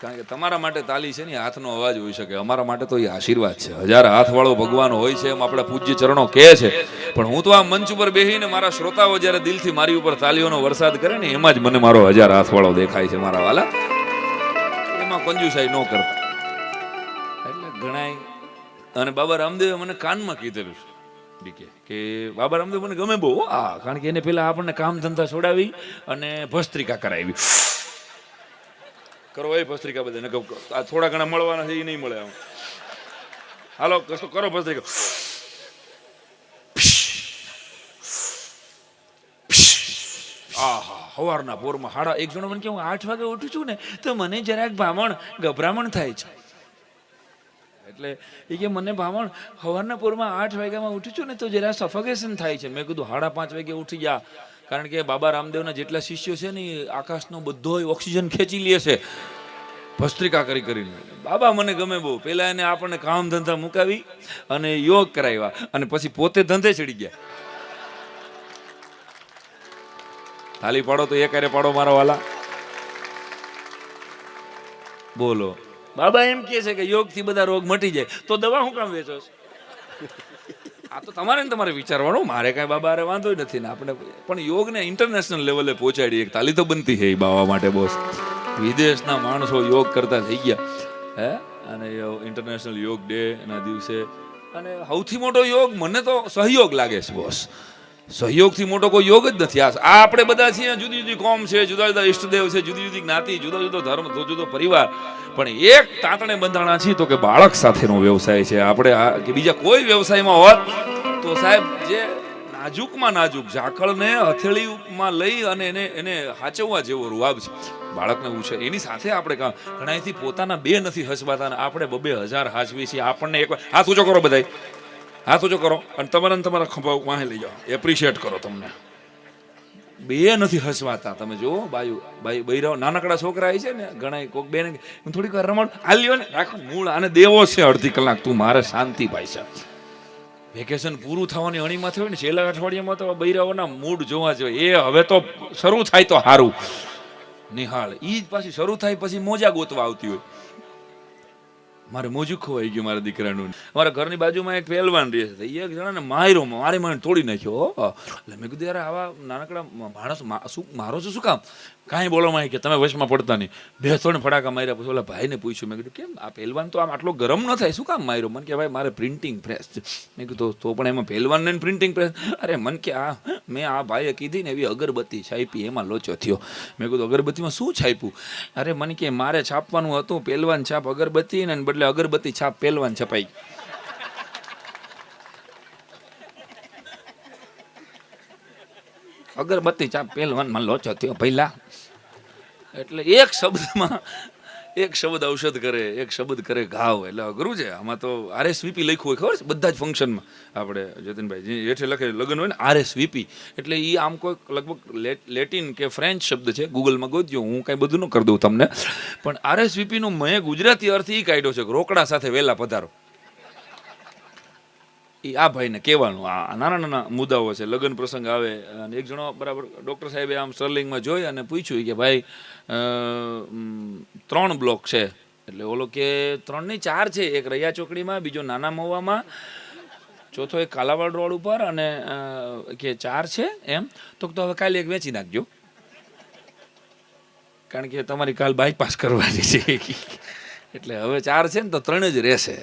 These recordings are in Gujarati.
કારણ કે તમારા માટે તાલી છે ને હાથનો અવાજ હોઈ શકે, અમારા માટે તો એ આશીર્વાદ છે. 1000 હાથવાળો ભગવાન હોય છે એમ આપણા પૂજ્ય ચરણો કહે છે. પણ હું તો આ મંચ ઉપર બેસીને મારા શ્રોતાઓ જ્યારે દિલથી મારી ઉપર તાલીઓનો વરસાદ કરે ને એમાં જ મને મારો 1000 હાથવાળો દેખાય છે મારા વાલા. એમાં કંજુસાઈ ન કરતા. એટલે ઘણાય અને બાબા રામદેવે મને કાનમાં કીધેલું છે કે બાબા રામદેવ મને ગમે બહુ. કારણ કે એને પેલા આપણને કામ ધંધા છોડાવી અને ભસ્ત્રિકા કરાવી. કરો એ ભસ્ત્રિકા બધાને આ થોડા ઘણા મળવાના છે એ નહીં મળે. હાલો કશું કરો ભસ્ત્રિકા. સવારના પોરમાં 1:30 જણો મને કે હું 8 વાગે ઉઠું છું ને તો મને જરાક ગભરામણ થાય છે. એટલે એ કે મને ભામણ સવારના પોરમાં 8 વાગ્યામાં ઉઠું છું ને તો જરા સફોકેશન થાય છે. મેં કીધું 5:30 વાગે ઉઠી જા. કારણ કે બાબા રામદેવના જેટલા શિષ્યો છે ને એ આકાશનો બધો ઓક્સિજન ખેંચી લે છે ભસ્ત્રિકા કરીને. બાબા મને ગમે બહુ. પેલા એને આપણને કામ ધંધા મુકાવી અને યોગ કરાવ્યા અને પછી પોતે ધંધે ચડી ગયા. તાલી પાડો તો એ કરે પાડો મારા વાલા. બોલો. બાબા એમ કહે છે કે યોગથી બધા રોગ મટી જાય તો દવા હું કામ વેચો? આ તો તમારે ને તમારે વિચારવાનું. મારે કાંઈ બાબા અરે વાંધો નથી ને આપણે પણ યોગને ઇન્ટરનેશનલ લેવલે પહોંચાડી. એક તાલી તો બનતી છે એ બાવા માટે બોસ. વિદેશના માણસો યોગ કરતા થઈ ગયા હે. અને ઇન્ટરનેશનલ યોગ ડે ના દિવસે અને સૌથી મોટો યોગ મને તો સહયોગ લાગે છે બોસ. સહયોગથી મોટો કોઈ યોગ જ નથી. આ આપણે બધા છીએ, જુદી જુદી કોમ છે, જુદા જુદા ઈષ્ટદેવ છે, જુદી જુદી જ્ઞાતિ, જુદો જુદો ધર્મ, જુદો જુદો પરિવાર, પણ એક તાતણે બંધાણા છીએ તો કે બાળક સાથેનો વ્યવસાય છે. આપણે કે બીજા કોઈ વ્યવસાયમાં હોત તો સાહેબ જે નાજુકમાં નાજુક ઝાકળને હથેળીમાં લઈ અને એને હાચવવા જેવો રૂઆબ છે બાળકને ઉછે. એની સાથે આપણે કામ ઘણાથી પોતાના બે નથી હસવાતા અને આપણે 2,000 હાચવી છીએ. આપણને એક હાથ ઊંચો કરો બધાય, હાથ ઊંચો કરો અને તમારા ખંભા વાહે લઈ જાઓ. એપ્રિશિએટ કરો. તમને બે નથી હસવાતા. તમે જુઓ બૈરાઓ નાનકડા છોકરા છે ને ઘણા કોઈક બેન થોડીક વાર રમણ હાલ્યો ને રાખો મૂળ આને દેવો છે અડધી કલાક તું મારે શાંતિ ભાઈ સાહેબ. વેકેશન પૂરું થવાની અણીમાં થયું ને છેલ્લા અઠવાડિયામાં તો બૈરાઓના મૂડ જોવા જોઈએ. એ હવે તો શરૂ થાય તો સારું નિહાળ. એ જ પાછી શરૂ થાય પછી મોજા ગોતવા આવતી હોય. મારે મોજું ખોવાઈ ગયું મારા દીકરાનું. મારા ઘરની બાજુમાં એક પહેલવાન રહે છે. એક જણાને માર્યો, મારી મને તોડી નાખ્યો. એટલે મેં કીધું યાર આવા નાનકડા માણસ શું મારો છો શું કામ? કાંઈ બોલો માં કે તમે વશમાં પડતા નહીં. 2-3 ફટાકા માર્યા. પછી ઓલા ભાઈને પૂછ્યું. મેં કીધું કેમ આ પહેલવાન તો આમ આટલો ગરમ ન થાય, શું કામ માર્યો? મને કે ભાઈ મારે પ્રિન્ટિંગ પ્રેસ છે. મેં કીધું તો પણ એમાં પહેલવાન ને પ્રિન્ટિંગ પ્રેસ? અરે મન કે મેં આ ભાઈએ કીધી ને એવી અગરબત્તી છાપી એમાં લોચો થયો. મેં કીધું અગરબત્તીમાં શું છાપ્યું? અરે મને કે મારે છાપવાનું હતું પહેલવાન છાપ અગરબત્તી ને બદલે અગરબત્તી છાપ પહેલવાન છપાઈ. અગરબત્તી છાપ પહેલવાનમાં લોચો થયો પહેલા. એટલે એક શબ્દ ઔષધ કરે, એક શબ્દ કરે ઘાવ. એટલે અઘરું છે. આમાં તો RSVP લખ્યું હોય ખબર છે બધા જ ફંક્શનમાં. આપણે જતીનભાઈ હેઠે લખે લગ્ન હોય ને RSVP એટલે એ આમ કોઈ લગભગ લેટિન કે ફ્રેન્ચ શબ્દ છે. ગૂગલમાં ગોતજો, હું કાંઈ બધું ન કરી દઉં તમને. પણ RSVP નો મેં ગુજરાતી અર્થ એ કાઢ્યો છે કે રોકડા સાથે વહેલા પધારો. એ આ ભાઈને કહેવાનું. આ નાના નાના મુદ્દાઓ છે. લગ્ન પ્રસંગ આવે અને એક જણો બરાબર ડૉક્ટર સાહેબે આમ સ્ટર્લિંગમાં જોઈ અને પૂછ્યું કે ભાઈ 3 બ્લોક છે. એટલે ઓલો કે 3 નહીં 4 છે. એક રૈયા ચોકડીમાં, બીજો નાના મવામાં, ચોથો એક કાલાવાડ રોડ ઉપર અને કે 4 છે એમ. તો હવે કાલે એક વેચી નાખજો કારણ કે તમારી કાલ બાયપાસ કરવાની છે. એટલે હવે 4 છે ને તો 3 જ રહેશે.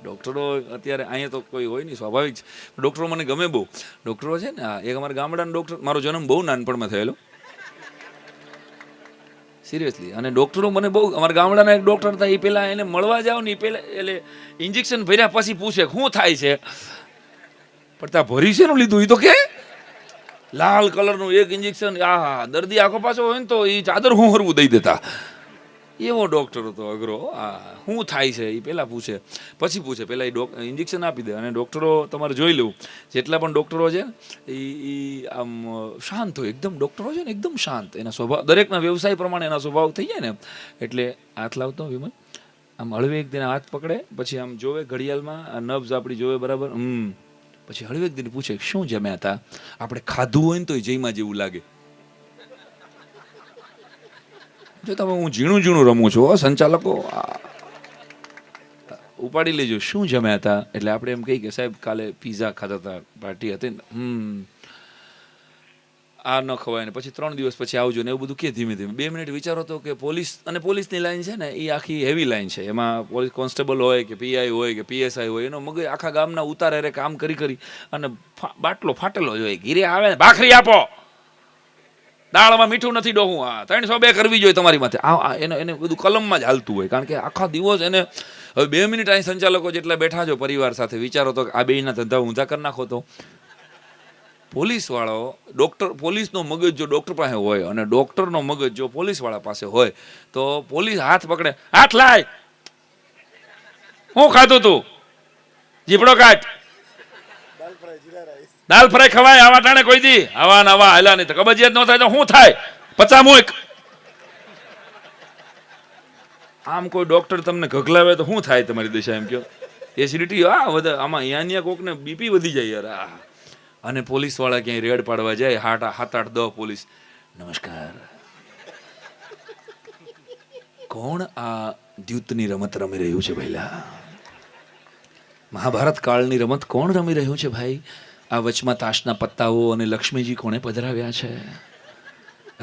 ડૉક્ટરો અત્યારે અહીંયા તો કોઈ હોય નહીં, સ્વાભાવિક છે. ડૉક્ટરો મને ગમે બહુ. ડૉક્ટરો છે ને એક અમારા ગામડાનો ડૉક્ટર, મારો જન્મ બહુ નાનપણમાં થયેલો સિરિયસલી. અને ડૉક્ટરો મને બહુ, અમારા ગામડાના એક ડૉક્ટર હતા એ પહેલાં એને મળવા જાઓ ને એ પહેલાં એટલે ઇન્જેક્શન ભર્યા પછી પૂછે શું થાય છે. પણ ત્યાં ભરી છે નું લીધું એ તો કે લાલ કલરનું એક ઇન્જેક્શન. દર્દી આખો પાછો હોય ને તો એ ચાદર હું હરવું દઈ દેતા. એવો ડૉક્ટર હતો અઘરો. શું થાય છે એ પહેલાં પૂછે, પછી પૂછે. પહેલાં એ ઇન્જેક્શન આપી દે. અને ડૉક્ટરો તમારે જોઈ લેવું જેટલા પણ ડૉક્ટરો છે એ આમ શાંત હોય એકદમ. ડૉક્ટરો છે ને એકદમ શાંત. એના સ્વભાવ દરેકના વ્યવસાય પ્રમાણે એના સ્વભાવ થઈ જાય ને. એટલે હાથ લાવતો વિમલ આમ હળવેક દિને હાથ પકડે, પછી આમ જોવે ઘડિયાળમાં, નબ્ઝ આપણી જોવે બરાબર. પછી હળવેક દિને પૂછે શું જમ્યા હતા? આપણે ખાધું હોય ને તો જઈમાં જેવું લાગે. જો તમે હું ઝીણું ઝીણું રમું છું સંચાલકો ઉપાડી લેજો શું જમ્યા હતા એટલે આપણે એમ કહી કે સાહેબ કાલે પીઝા ખાતા હતા પાર્ટી હતી ને આ ન ખવાય ને પછી 3 દિવસ પછી આવજો ને એવું બધું કે ધીમે ધીમે 2 મિનિટ વિચારો તો કે પોલીસ અને પોલીસની લાઈન છે ને એ આખી હેવી લાઈન છે એમાં પોલીસ કોન્સ્ટેબલ હોય કે પીઆઈ હોય કે પીએસઆઈ હોય એનો મગજ આખા ગામના ઉતારે રે કામ કરી અને બાટલો ફાટેલો જ હોય ઘીરે આવે ને ભાખરી આપો દાળમાં મીઠું નથી ડોહું 302 કરવી જોઈએ તમારી માથે એને બધું કલમમાં જ હાલતું હોય કારણ કે આખા દિવસ એને હવે 2 મિનિટ અહીં સંચાલકો જેટલા બેઠા છો પરિવાર સાથે વિચારો તો આ બેયના ધંધા ઊંધા કરી નાખો તો પોલીસવાળો ડૉક્ટર પોલીસનો મગજ જો ડૉક્ટર પાસે હોય અને ડૉક્ટરનો મગજ જો પોલીસવાળા પાસે હોય તો પોલીસ હાથ પકડે હાથ લાય હું ખાધું તું જીપડો કાઢ દાલ ફ્રાય ખવાય આવા ટાણે કોઈ દી આવા નવા હાલા નહીં તો કબજિયાત ન થાય તો શું થાય 50 મૂક આમ કોઈ ડૉક્ટર તમને ઘગલાવે તો શું થાય તમારી દિશા એમ કહો એસિડિટી આમાં અહીંયા કોકને બીપી વધી જાય યાર અને પોલીસવાળા ક્યાંય રેડ પાડવા જાય 7 8 10 પોલીસ નમસ્કાર કોણ આ દ્યુતની રમત રમી રહ્યું છે ભઈલા મહાભારત કાળની રમત કોણ રમી રહ્યું છે ભાઈ આ વચમાં તાશના પત્તાઓ અને લક્ષ્મીજી કોણે પધરાવ્યા છે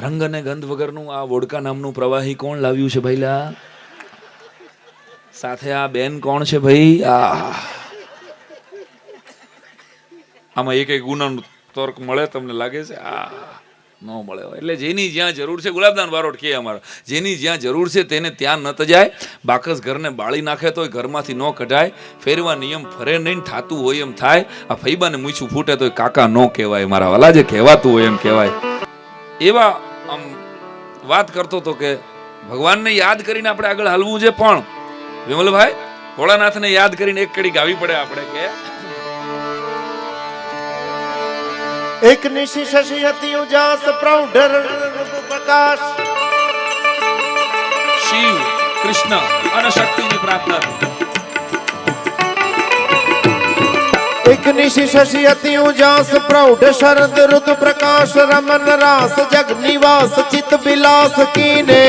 રંગ અને ગંધ વગરનું આ વોડકા નામનું પ્રવાહી કોણ લાવ્યું છે ભઈલા સાથે આ બેન કોણ છે ભાઈ આમાં એક ગુનાનો તર્ક મળે તમને લાગે છે ન મળે એટલે જેની જ્યાં જરૂર છે ગુલાબદાન બારોટ કે અમારા જેની જ્યાં જરૂર છે તેને ત્યાં ન તજાય બાકસ ઘરને બાળી નાખે તોય ઘરમાંથી ન કઢાય ફેરવા નિયમ ફરે નહીં થાતું હોય એમ થાય આ ફૈબાને મૂછું ફૂટે તોય કાકા ન કહેવાય મારા વાલા જે કહેવાતું હોય એમ કહેવાય એવા આમ વાત કરતો હતો કે ભગવાનને યાદ કરીને આપણે આગળ હાલવું છે પણ વિમલભાઈ ભોળાનાથને યાદ કરીને એક કડી ગાવી પડે આપણે કે એક નિશી શશી હતી ઉજાસ પ્રૌઢ પ્રકાશ શિવ કૃષ્ણ અને શક્તિની પ્રાર્થના એક નિશી શશી હતી ઉજાસ પ્રૌઢ શરદ ઋતુ પ્રકાશ રમન રાસ જગ નિવાસ ચિત વિલાસ કીને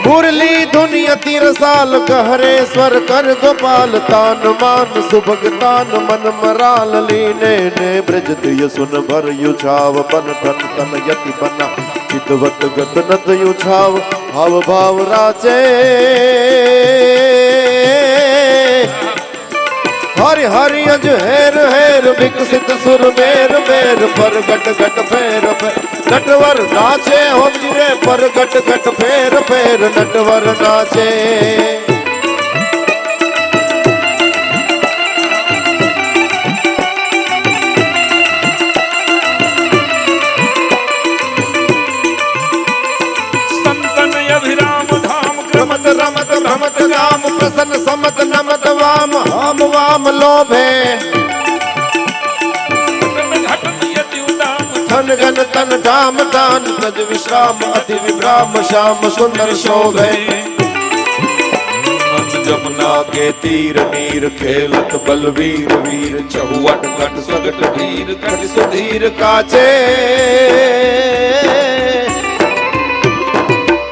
मुरली धुनिया रसाल कहरे स्वर कर गोपाल तान मान सुभग तान मन मराल लीने ने ब्रज दिय सुन भर युछाव बन धन तन यति बना चितवत गत नत युछाव भाव भाव राचे हरि हरि अज हेर हेर विकसित सुर मेर मेर पर गट गट फेर नटवर नाचे हो रे पर गट गट फेर फेर नटवर नाचे संतन अभिराम धाम रमत रमत भ्रमत राम प्रसन्न समत नमत वाम हम वाम लोभे धन गन तन धाम दान तज विश्राम अति विभ्राम श्याम सुंदर शोभे जमुना के तीर नीर खेलत बलवीर वीर चहुवट घट सगट वीर कट सुधीर काचे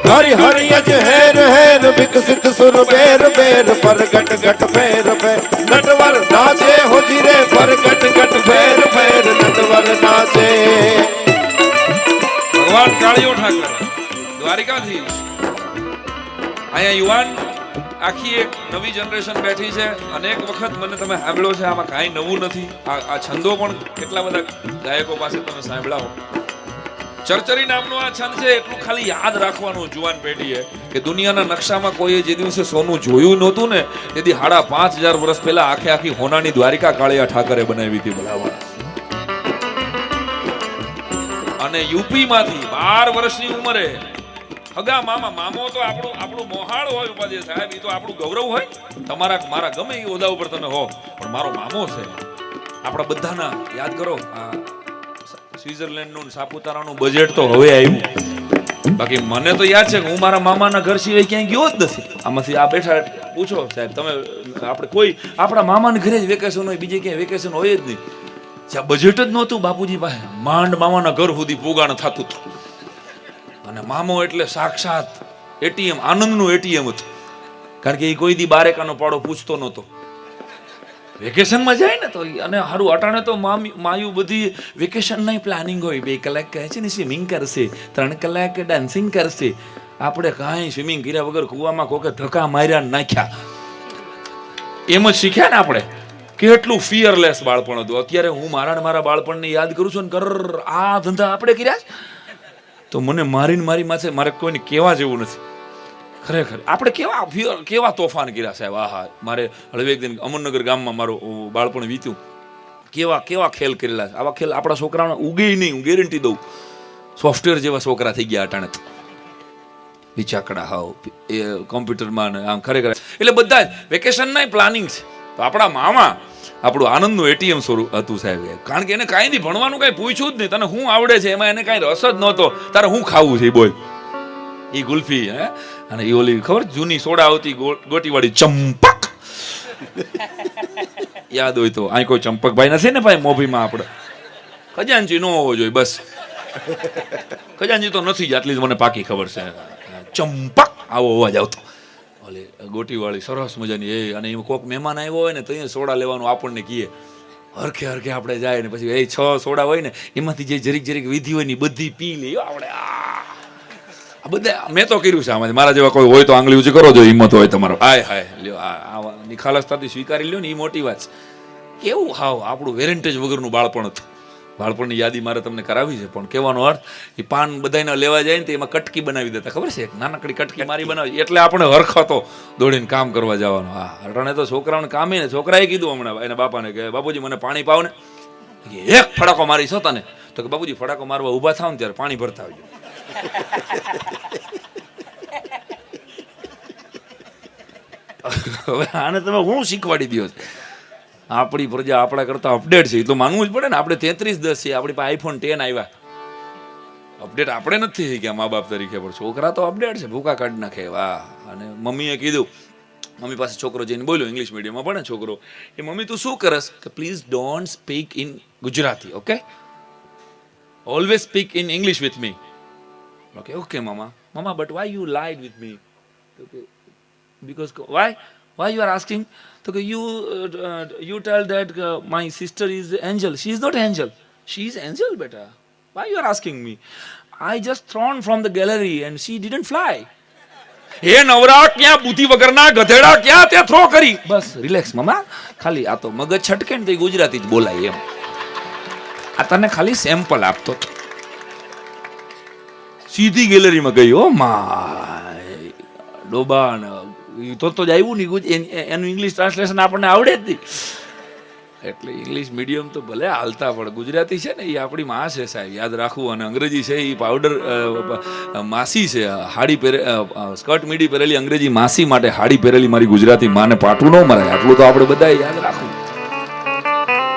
हरि हरि अज हेर हेर विकसित सुर बेर बेर पर गट गट फेर फेर नटवर नाचे हो जिरे पर गट गट फेर फेर नटवर नाचे ભગવાન કાળીઓ ઠાકર દ્વારિકાથી અહીંયા યુવાન આખી એક નવી જનરેશન બેઠી છે અનેક વખત મને તમે સાંભળ્યો છે આમાં કાંઈ નવું નથી આ છંદો પણ કેટલા બધા ગાયકો પાસે તમે સાંભળાવો ચરચરી નામનો આ છંદ છે એટલું ખાલી યાદ રાખવાનું જુવાન પેઢીએ કે દુનિયાના નકશામાં કોઈએ જે દિવસે સોનું જોયું નહોતું ને તેથી 5,500 વર્ષ પહેલા આખે આખી હોનાની દ્વારિકા કાળિયા ઠાકરે બનાવી હતી ભલામણ અને યુપી માંથી 12 વર્ષની ઉંમરે હગા મામો તો આપણું મોહાળ હોય ઉપાધ્ય સાહેબ એ તો આપણું ગૌરવ હોય મારા ગમે એ ઓદા ઉપર તમે હો પણ મારો મામો છે આપણા બધાના યાદ કરો સ્વિટ્ઝરલેન્ડનું સાપુતારાનું બજેટ તો હવે આવ્યું બાકી મને તો યાદ છે કે હું મારા મામાના ઘર સિવાય ક્યાંય ગયો જ નથી આમાંથી આ બેઠા પૂછો સાહેબ તમે આપણે કોઈ આપણા મામાના ઘરે જ વેકેશન હોય બીજે ક્યાંય વેકેશન હોય જ નહીં જ્યાં બજેટ જ નહોતું બાપુજી પાસે, માંડ મામાના ઘર સુધી પોગાણ થતું હતું. અને મામો એટલે સાક્ષાત એટીએમ, આનંદનું એટીએમ હતું. કારણ કે એ કોઈ દી બારેકાનો પાડો પૂછતો નહોતો. વેકેશનમાં જાય ને તો અને હારું અટાણે તો માયું બધી વેકેશનના પ્લાનિંગ હોય. 2 કલાક કહે છે ને સ્વિમિંગ કરશે, 3 કલાક ડાન્સિંગ કરશે. આપણે કાંઈ સ્વિમિંગ કર્યા વગર કૂવામાં કોકે ધક્કા માર્યા નાખ્યા, એમ જ શીખ્યા ને આપણે. કેટલું ફિયરલેસ બાળપણ હતું. અત્યારે હું મારા બાળપણને યાદ કરું છું ને આ ધંધા આપણે કર્યા તો મને મારીને મારી માથે મારે કોઈને કહેવા જેવું નથી. ખરેખર આપણે કેવા તોફાન કર્યા સાહેબ. આહા, મારે હળવે એક દિન અમરનગર ગામમાં મારું બાળપણ વીત્યું. કેવા ખેલ કરેલા છે. આવા ખેલ આપણા છોકરાઓને ઉગે નહીં, હું ગેરંટી દઉં. સોફ્ટવેર જેવા છોકરા થઈ ગયા અટાણે, વિચાકડા હાવ એ કોમ્પ્યુટરમાં આમ. ખરેખર એટલે બધા વેકેશનના પ્લાનિંગ છે. તો આપણા મામા આપણું આનંદનું એટીએમ સ્વરૂપ હતું સાહેબ. કારણ કે એને કાંઈ નહીં, ભણવાનું કાંઈ પૂછ્યું જ નહીં. તને શું આવડે છે એમાં એને કાંઈ રસ જ નહોતો. તારે શું ખાવું છે એ બોલ. એ ગુલ્ફી હે, અને એ ઓલી ખબર જૂની સોડા આવતી ગોટીવાળી ચંપક, યાદ હોય તો. અહીં કોઈ ચંપકભાઈ નથી ને ભાઈ મોભીમાં? આપણે ખજાનચી ન હોવો જોઈએ બસ. ખજાનચી તો નથી જ, આટલી જ મને પાકી ખબર છે. ચંપક આવો અવાજ આવતો, ઓલી ગોટીવાળી સરસ મજાની. એ અને એમાં કોઈક મહેમાન આવ્યો હોય ને તો અહીંયા સોડા લેવાનું આપણને કહીએ. હરખે આપણે જાય ને પછી 6 સોડા હોય ને એમાંથી જે જરીક વિધિ હોય ને બધી પી લઈએ આપણે. આ બધા મેં તો કર્યું છે આમાં. મારા જેવા કોઈ હોય તો આંગળી ઊંચી કરો, જો હિંમત હોય તમારો. હાય લ્યો, આ નિખાલસતાથી સ્વીકારી લ્યો ને, એ મોટી વાત છે. કેવું હાવ આપણું વેરેન્ટેજ વગરનું બાળપણ હતું. બાળપણની યાદી મારે તમને કરાવી છે, પણ કહેવાનો અર્થ એ પાન બધાને લેવા જાય ને તો એમાં કટકી બનાવી દેતા, ખબર છે? એક નાનકડી કટકી મારી બનાવી, એટલે આપણે હરખ હતો દોડીને કામ કરવા જવાનો. હા, અટાણે તો છોકરાઓને કામે ને. છોકરાએ કીધું હમણાં એના બાપાને કે બાપુજી મને પાણી પાવ ને. એક ફડાકો મારી છો તને? તો કે બાપુજી ફડાકો મારવા ઊભા થાવ ને ત્યારે પાણી ભરતા આવજો. હવે આને તમે હું શીખવાડી દો છો? આપણી પ્રજા આપણા કરતા અપડેટ છે, એ તો માનવું જ પડે ને. આપણે 33-10 છે, આપણી પાસે iPhone 10 આવ્યા. અપડેટ આપણે નથી થઈ ગયા મા બાપ તરીકે, પણ છોકરા તો અપડેટ છે, ભૂકા કાઢી નાખે. વાહ. અને મમ્મીએ કીધું, મમ્મી પાસે છોકરો જઈને બોલ્યો, ઇંગ્લિશ મીડિયમમાં ભણે છોકરો, એ મમ્મી તું શું કરસ? કે please don't speak in Gujarati, okay? Always speak in English with me. Okay mama but why you lied with me? Okay, because why you are asking? Okay, you tell that my sister is angel. She is not angel, she is angel beta. Why you are asking me? I just thrown from the gallery and she didn't fly. એ નવરા ક્યાં બુદ્ધિ વગરના ગધેડા ક્યાં તે થ્રો કરી. બસ રિલેક્સ મમ્મા, ખાલી આ તો મગજ છટકે ને તો ગુજરાતી જ બોલાય એમ. આ તને ખાલી સેમ્પલ આપતો હતો. સીધી ગેલેરીમાં ગઈ. ઓ માય ડોબા તો જ આવ્યું નહીં. એનું ઇંગ્લિશ ટ્રાન્સલેશન આપણને આવડે જ નહીં. એટલે ઇંગ્લિશ મીડિયમ તો ભલે હાલતા, પણ ગુજરાતી છે ને એ આપણી માં છે સાહેબ, યાદ રાખવું. અને અંગ્રેજી છે એ પાવડર માસી છે. હાડી પહેરે, સ્કર્ટ મીડી પહેરેલી અંગ્રેજી માસી માટે હાડી પહેરેલી મારી ગુજરાતી માને પાટું ન મરાય. આટલું તો આપણે બધાએ યાદ રાખવું.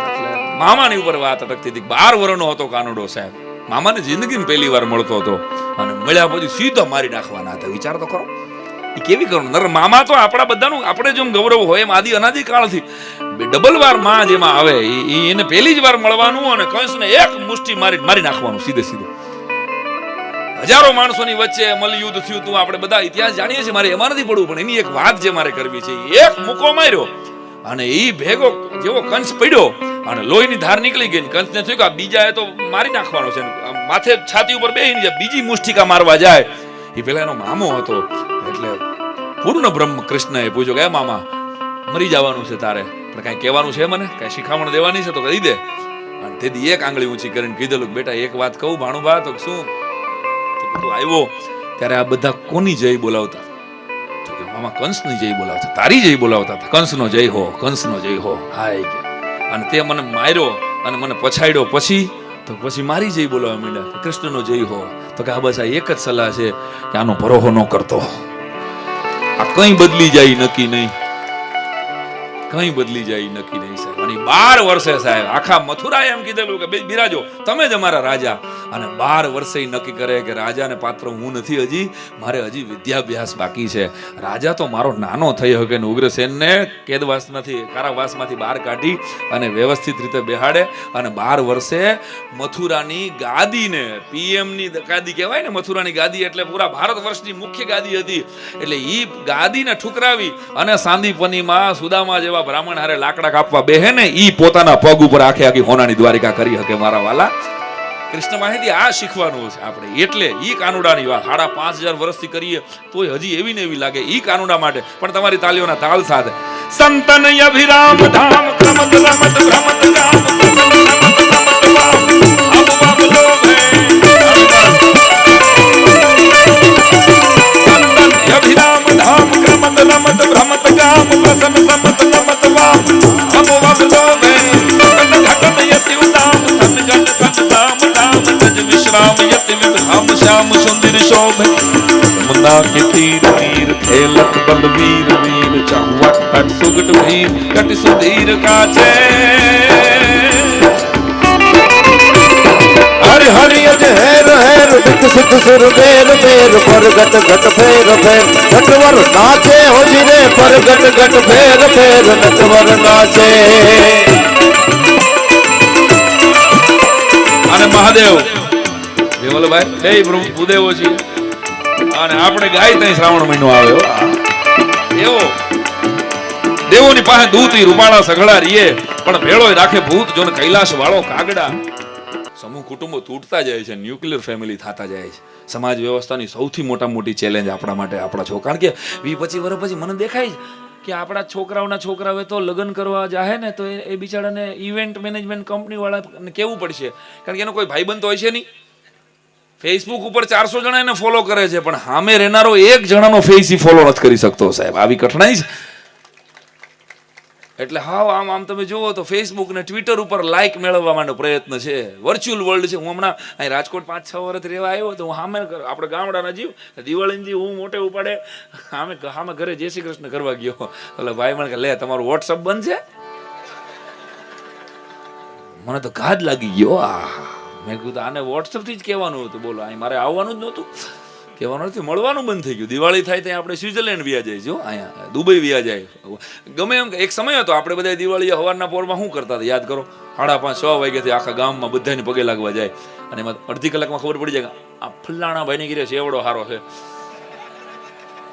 એટલે મામાની ઉપર વાત અટકતી હતી. 12 વર્ષનો હતો કાનડો સાહેબ. મામાને જિંદગીમાં પહેલી વાર મળતો હતો, અને મળ્યા પછી સીધા મારી નાખવાના હતા. વિચાર તો કરો એ કેવી કરવું. નર મામા તો આપણા બધાનું આપણે જેમ ગૌરવ હોય એમ આદિ અનાદિ કાળથી ડબલ વાર માં જેમાં આવે. એને પહેલી જ વાર મળવાનું અને કંસને એક મુઠ્ઠી મારી નાખવાનું સીધે. હજારો માણસોની વચ્ચે મલયુદ્ધ થયું હતું. આપણે બધા ઇતિહાસ જાણીએ છીએ, મારે એમાં નથી પડવું, પણ એની એક વાત જે મારે કરવી છે. એક મુકો માર્યો અને એ ભેગો જેવો કંસ પડ્યો અને લોહીની ધાર નીકળી ગઈ. કંસને થયું કે બીજાએ તો મારી નાખવાનો છે. માથે છાતી ઉપર બેહીને જાય, બીજી મુષ્ટિકા મારવા જાય. એ પેલા એનો મામો હતો. એટલે પૂર્ણ બ્રહ્મ કૃષ્ણએ પૂછ્યું કે મામા મરી જવાનું છે તારે, પણ કાંઈ કહેવાનું છે મને? કાંઈ શિખામણ દેવાની છે તો કહી દે. અને તેથી એક આંગળી ઊંચી કરીને કીધેલું, બેટા એક વાત કહું ભાણુભા. તો શું? તો તું આવ્યો ત્યારે આ બધા કોની જય બોલાવતા? તો કે મામા કંસની જય બોલાવતા. તારી જય બોલાવતા હતા. કંસનો જય હો, કંસનો જય હો. હાય. અને તે મને માર્યો અને મને પછાડ્યો. પછી મારી જય બોલાવવા માંડ્યા, કૃષ્ણનો જય હો. તો કે આ બસ આ એક જ સલાહ છે કે આનો ભરોહો ન કરતો. આ કઈ બદલી જાય નક્કી નહીં, કઈ બદલી જાય નક્કી નહીં સાહેબ. અને 12 વર્ષે સાહેબ આખા મથુરાએ એમ કીધેલું કે બિરાજો, તમે જ અમારા રાજા. અને 12 વર્ષે નક્કી કરે કે રાજાને પાત્ર હું નથી, હજી મારે હજી વિદ્યાભ્યાસ બાકી છે. રાજા તો મારો નાનો થઈ શકે ને ઉગ્રસેનને કેદવાસમાંથી કારાવાસમાંથી બહાર કાઢી અને વ્યવસ્થિત રીતે બેહાડે અને 12 વર્ષે મથુરાની ગાદીને, પીએમની ગાદી કહેવાય ને, મથુરાની ગાદી એટલે પૂરા ભારત વર્ષની મુખ્ય ગાદી હતી, એટલે ઈ ગાદીને ઠુકરાવી અને સાંદીપનીમાં સુદામા જેવા બ્રાહ્મણ હારે લાકડા કાપવા બેહે ને, ઈ પોતાના પગ ઉપર આખી હોનાની દ્વારિકા કરી શકે. મારા વાલા કૃષ્ણ માહિતી આ શીખવાનું છે આપણે. એટલે ઈ કાનુડાની વાત 5,500 વર્ષથી કરીએ તોય હજી એવી ને એવી લાગે. ઈ કાનુડા માટે પણ તમારી તાલીઓના તાલ સાથે સંતન અભિરામ ધામ ક્રમત રમત ભ્રમત ગામ અભિરામ ધામ ક્રમત રમત ભ્રમત ગામ વસન સમત નમત વામ અમો વગલો વે કન ઘટન યતિ ઉદામ તન ગણ કન ધામ ધામ તજ વિશ્રામ યતિ વિધામ શ્યામ સુંદર શોભે મુન્ના કે તીર વીર ખેલત બલવીર વીર ચાહુઆ તટ સુગટ વીર કટ સુધીર કાચે हरि हरि अज हेर हेर विकसित सुर बेर बेर पर गट गट फेर फेर नटवर नाचे हो जिरे पर गट गट फेर फेर नटवर नाचे. અને મહાદેવ દેવલભાઈ બે ભૂદેવો છે અને આપણે ગાય ત્યાં શ્રાવણ મહિનો આવ્યો એવો દેવોની પાસે દૂતી રૂપાળા સઘળા રીએ પણ ભેળો રાખે ભૂત જોને કૈલાશ વાળો કાગડા. સમૂહ કુટુંબો તૂટતા જાય છે, ન્યુક્લિયર ફેમિલી થતા જાય છે. સમાજ વ્યવસ્થાની સૌથી મોટી ચેલેન્જ આપણા માટે આપણા છોકરા. કારણ કે 20-25 વર્ષ પછી મને દેખાય કે આપણા છોકરાઓના છોકરાઓએ તો લગ્ન કરવા જાહે ને તો એ બિચારાને ઇવેન્ટ મેનેજમેન્ટ કંપની વાળાને કેવું પડશે, કારણ કે એનો કોઈ ભાઈબંધ તો હોય છે નહીં. ફેસબુક ઉપર 400 જણા એને ફોલો કરે છે પણ સામે રહેનારો એક જણાનો ફેસ ફોલો નથી કરી શકતો. સાહેબ આવી કઠણાઈ છે. એટલે હાવ આમ તમે જુઓ તો ફેસબુક ને ટ્વિટર ઉપર લાઇક મેળવવા માટે પ્રયત્ન છે. વર્ચ્યુઅલ વર્લ્ડ છે. હું હમણાં અહીં રાજકોટ 5-6 વર્ષ રહેવા આવ્યો તો હું સામે આપણે ગામડાના જીવ દિવાળીની હું મોટે ઉપાડે સામે ઘરે જય શ્રી કૃષ્ણ કરવા ગયો. એટલે ભાઈ મને કે લે તમારું વોટ્સઅપ બંધ છે. મને તો ઘાત લાગી ગયો. મેં કીધું આને વોટ્સઅપ થી જ કહેવાનું હતું. બોલો અહીં મારે આવવાનું જ નહોતું, કહેવાનું નથી, મળવાનું બંધ થઈ ગયું. દિવાળી થાય ત્યાં આપણે સ્વિટ્ઝરલેન્ડ વ્યા જાય છે, અહીંયા દુબઈ વ્યા જાય. ગમે એમ એક સમય હતો આપણે બધા દિવાળી સવારના પોરમાં શું કરતા હતા યાદ કરો? 5:30-6 વાગ્યાથી આખા ગામમાં બધાને પગે લાગવા જાય અને એમાં અડધી કલાકમાં ખબર પડી જાય કે આ ફલાણા ભાઈને ઘરે સેવડો સારો છે.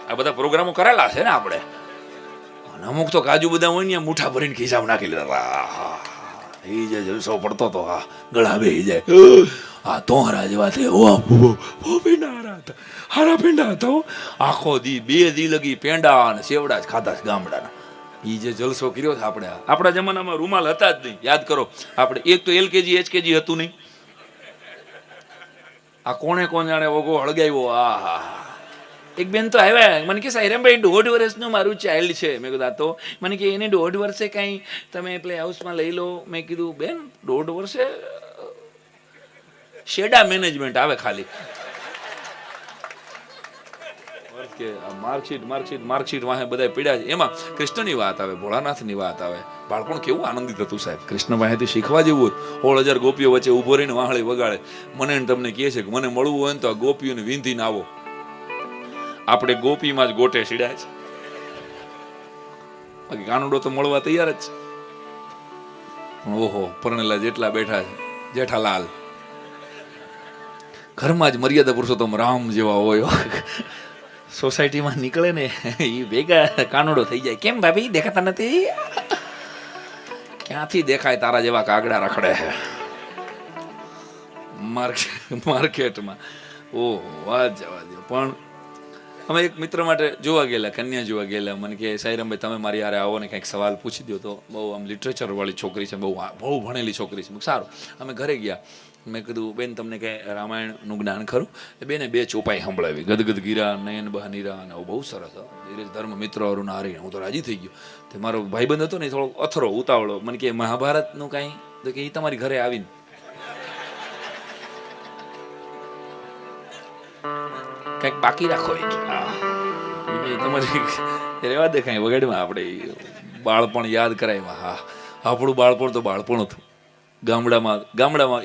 આ બધા પ્રોગ્રામો કરેલા છે ને આપણે. અને અમુક તો કાજુ બધા હોય ને મુઠ્ઠા ભરીને ખિસ્સામાં નાખી લેતા. એ જે જલસો પડતો તો ગળા બેહી જાય. આ તોહરા જેવા છે હારા પેંડા હતા. આખો દી 2 દી લગી પેંડા અને સેવડા જ ખાધા છે ગામડાના. એ જે જલસો કર્યો છે આપણે. આપણા જમાનામાં રૂમાલ હતા જ નહીં. યાદ કરો આપણે એક તો LKG HKG હતું નહીં. આ કોણ જાણે ઓગો હળગાવ્યો. એક બેન તો આવ્યા મને કે સાયરામભાઈ 1.5 વર્ષનું મારું ચાઇલ્ડ છે. મેં કીધું આ તો મને કે એને 1.5 વર્ષે કાંઈ તમે પ્લે હાઉસમાં લઈ લો. મેં કીધું બેન 1.5 વર્ષે શેડા મેનેજમેન્ટ આવે ખાલી. કે માર્કશીટ વાહે બધા પીડ્યા છે. એમાં કૃષ્ણની વાત આવે, ભોળાનાથની વાત આવે. બાળપણ કેવું આનંદિત હતું સાહેબ. કૃષ્ણ વાહેથી શીખવા જેવું હોય. 16,000 ગોપીઓ વચ્ચે ઊભો રહીને વાહળી વગાડે. મને તમને કહે છે કે મને મળવું હોય ને તો આ ગોપીઓને વીંધીને આવો. આપણે ગોપીમાં જ ગોટે સીડ્યા છે. બાકી કાનુડો તો મળવા તૈયાર જ છે. ઓહો પરણેલા જેટલા બેઠા છે જેઠાલાલ ઘરમાં જ મર્યાદા પુરુષોત્તમ રામ જેવા હોય. સોસાયટીમાં નીકળે ને એ ભેગા કાનુડો થઈ જાય. કેમ ભાભી દેખાતા નથી? ક્યાંથી દેખાય? તારા જેવા કાગડા રખડે છે માર્કેટમાં. ઓહ વાત જવા દો. પણ અમે એક મિત્ર માટે જોવા ગયેલા, કન્યા જોવા ગયેલા. મને કે સાઈરામભાઈ તમે મારી હારે આવો ને કંઈક સવાલ પૂછી દો. તો બહુ આમ લિટરેચર વાળી છોકરી છે, બહુ ભણેલી છોકરી છે. સારું. અમે ઘરે ગયા. મેં કીધું બેન તમને કંઈ રામાયણનું જ્ઞાન ખરું? એ બેને 2 ચોપાઈ સંભળાવી. ગદગદ ગીરા નયન બહાનીરા અને બહુ સરસ. ધીરેજ ધર્મ મિત્ર અરુણ હારી. હું તો રાજી થઈ ગયો. તે મારો ભાઈબંધ હતો ને થોડો અથરો ઉતાવળો. મને કે મહાભારતનું કાંઈ? તો કે એ તમારી ઘરે આવીને કંઈક બાકી રાખો. તમારી રેવા દે કાંઈ વગાડમાં આપણે બાળપણ યાદ કરાય. હા આપણું બાળપણ તો બાળપણ હતું. ગામડામાં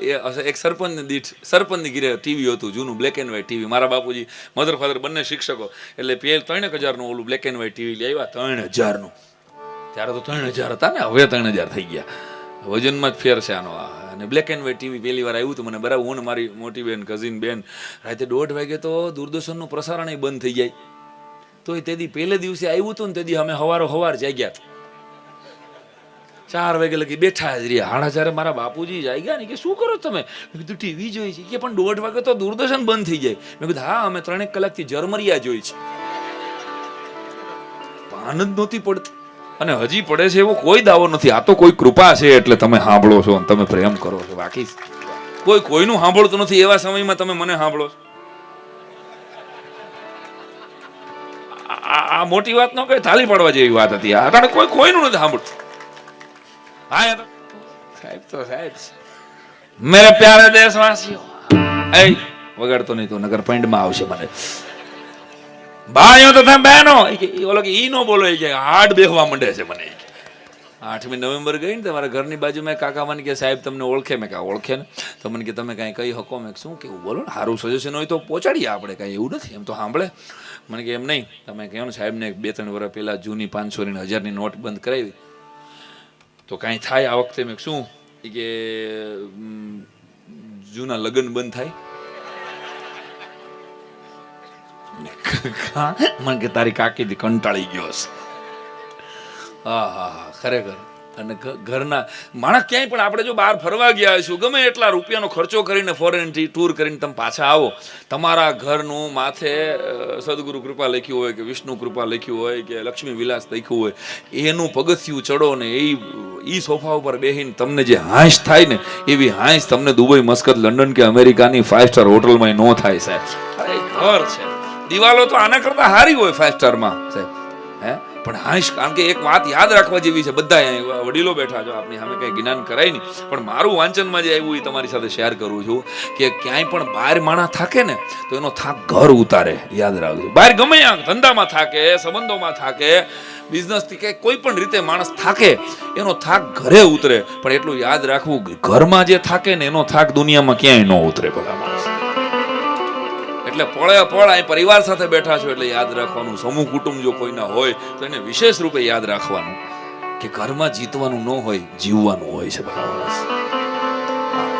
એક સરપંચની ઘીરે ટીવી હતું, જૂનું બ્લેક એન્ડ વ્હાઇટ ટીવી. મારા બાપુજી મધર ફાધર બંને શિક્ષકો, એટલે 3,000 ઓલું બ્લેક એન્ડ વ્હાઇટ ટીવી લઈ આવ્યા. 3,000 ત્યારે તો 3,000 હતા ને, હવે 3,000 થઈ ગયા. વજનમાં જ ફેર છે આનો. અને બ્લેક એન્ડ વ્હાઇટ ટીવી પહેલી વાર આવ્યું હતું મને બરાબર. હું ને મારી મોટી બેન, કઝિન બેન, રાતે 1:30 વાગે તો દૂરદર્શનનું પ્રસારણ બંધ થઈ જાય. તો એ તેથી પહેલે દિવસે આવ્યું હતું ને તેથી અમે હવાર જાગ્યા. 4 વાગે લગી બેઠા જ રહ્યા. 4:30 મારા બાપુજી જાગ્યા ને કે શું કરો તમે? મેં કીધું ટીવી જોઈ છે. કે પણ 1:30 વાગે તો દૂરદર્શન બંધ થઈ જાય. મેં કીધું હા, અમે 3 કલાકથી ઝરમરિયા જોઈ છે. આનંદ નહોતી પડતી અને હજી પડે છે એવો કોઈ દાવો નથી. આ તો કોઈ કૃપા છે એટલે તમે સાંભળો છો અને તમે પ્રેમ કરો છો. બાકી કોઈનું સાંભળતું નથી. એવા સમયમાં તમે મને સાંભળો છો. આ મોટી વાત ન કઈ, થાળી પાડવા જેવી વાત હતી. આ કોઈનું નથી સાંભળતું. હા સાહેબ તો સાહેબ, મેરે પ્યારે દેશવાસીઓ, એ વગાડતો નહીં તો નગર પૈંડમાં આવશે મને. ભાઈઓ તથા બહેનો, ઓલો કે ઈ નો બોલો, કે હાડ બેહવા માંડે છે મને. 8મી નવેમ્બર ગઈ ને તમારા ઘરની બાજુમાં કાકા મને કે સાહેબ તમને ઓળખે. મેં કહ્યું ઓળખે ને. તો મને કે તમે કાંઈ કહી શકો? મેં શું કેવું બોલો ને, સારું સજેશન હોય તો પહોંચાડીએ આપણે, કાંઈ એવું નથી. એમ તો સાંભળે. મને કે એમ નહીં, તમે કહો ને સાહેબને 2-3 વર્ષ પહેલા જૂની 500 ની 1000ની નોટ બંધ કરાવી તો કાંઈ થાય આ વખતે? મેં શું કે જૂના લગ્ન બંધ થાય. મને કે તારી કાકીથી કંટાળી ગયો છે. હા ખરેખર. અને ઘરના માણસ ક્યાંય પણ આપણે જો બહાર ફરવા ગયા હશું, ગમે એટલા રૂપિયાનો ખર્ચો કરીને ફોરેન ટૂર કરીને તમે પાછા આવો, તમારા ઘરનું માથે સદગુરુ કૃપા લખ્યું હોય કે વિષ્ણુ કૃપા લખ્યું હોય કે લક્ષ્મી વિલાસ લખ્યું હોય, એનું પગથિયું ચડો ને એ સોફા ઉપર બેસીને તમને જે હાંસ થાય ને, એવી હાંસ તમને દુબઈ, મસ્કત, લંડન કે અમેરિકાની 5 સ્ટાર હોટલમાં ન થાય સાહેબ. અરે ઘર છે. દિવાલો તો આના કરતા સારી હોય 5 સ્ટારમાં સાહેબ. હે પણ હાશ, કારણ કે એક વાત યાદ રાખવા જેવી છે. બધા વડીલો બેઠા છો, આપની સામે કઈ જ્ઞાન કરાય નહીં, પણ મારું વાંચનમાં જે આવ્યું એ તમારી સાથે શેર કરું છું કે ક્યાંય પણ બહાર માણસ થાકે ને તો એનો થાક ઘર ઉતારે. યાદ રાખજો. બહાર ગમે ધંધામાં થાકે, સંબંધોમાં થાકે, બિઝનેસથી કે કોઈ પણ રીતે માણસ થાકે, એનો થાક ઘરે ઉતરે. પણ એટલું યાદ રાખવું, ઘરમાં જે થાકે ને એનો થાક દુનિયામાં ક્યાંય ન ઉતરે બધા માણસ. એટલે પળ અહીં પરિવાર સાથે બેઠા છો એટલે યાદ રાખવાનું, સમૂહ કુટુંબ જો કોઈના હોય તો એને વિશેષ રૂપે યાદ રાખવાનું કે ઘરમાં જીતવાનું ન હોય, જીવવાનું હોય છે બધા.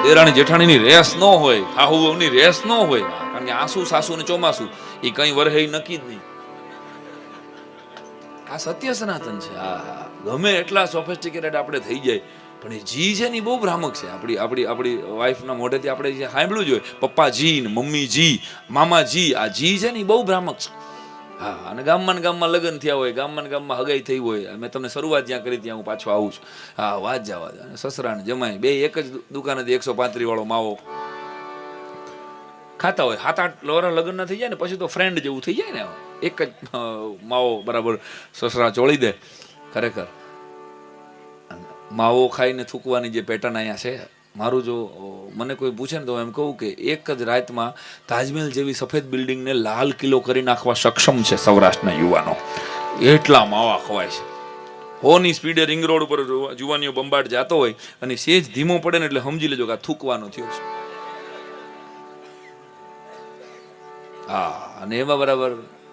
દેરાણી જેઠાણીની રેસ ન હોય, હાહુની રેસ ન હોય, કારણ કે આંસુ સાસુ ને ચોમાસું એ કઈ વરહે નક્કી જ નહીં. આ સત્ય સનાતન છે. ગમે એટલા સોફિસ્ટિકેટેડ આપણે થઈ જાય પણ એ જી છે ને એ બહુ ભ્રામક છે. આપણી વાઈફના મોઢેથી આપણે જે સાંભળ્યું જોઈએ, પપ્પા જી ને મમ્મી જી, મામા જી, આ જી છે ને એ બહુ ભ્રામક છે. હા, અને ગામમાં લગ્ન થયા હોય, ગામમાં હગાઈ થઈ હોય. મેં તમને શરૂઆત જ્યાં કરી ત્યાં હું પાછો આવું છું. હા, વાત જવા દે. સસરા ને જમાઈ બે એક જ દુકાનેથી 135 વાળો માવો ખાતા હોય. 7-8 વર્ષ લગ્ન ના થઈ જાય ને પછી તો ફ્રેન્ડ જેવું થઈ જાય ને. એક જ માવો બરાબર સસરા ચોળી દે. ખરેખર માવો ખાઈને થૂકવાની જે પેટર્ન અહીંયા છે, મારું જો મને કોઈ પૂછે ને તો એમ કહું કે એક જ રાતમાં તાજમહેલ જેવી સફેદ બિલ્ડિંગને લાલ કિલ્લો કરી નાખવા સક્ષમ છે સૌરાષ્ટ્રના યુવાનો. એટલા માવા ખવાય છે. 100ની સ્પીડે રિંગ રોડ ઉપર જુવાનીઓ બંબાટ જતો હોય અને સેજ ધીમો પડે ને એટલે સમજી લેજો કે આ થૂકવાનો થયો છે. હા, અને એમાં બરાબર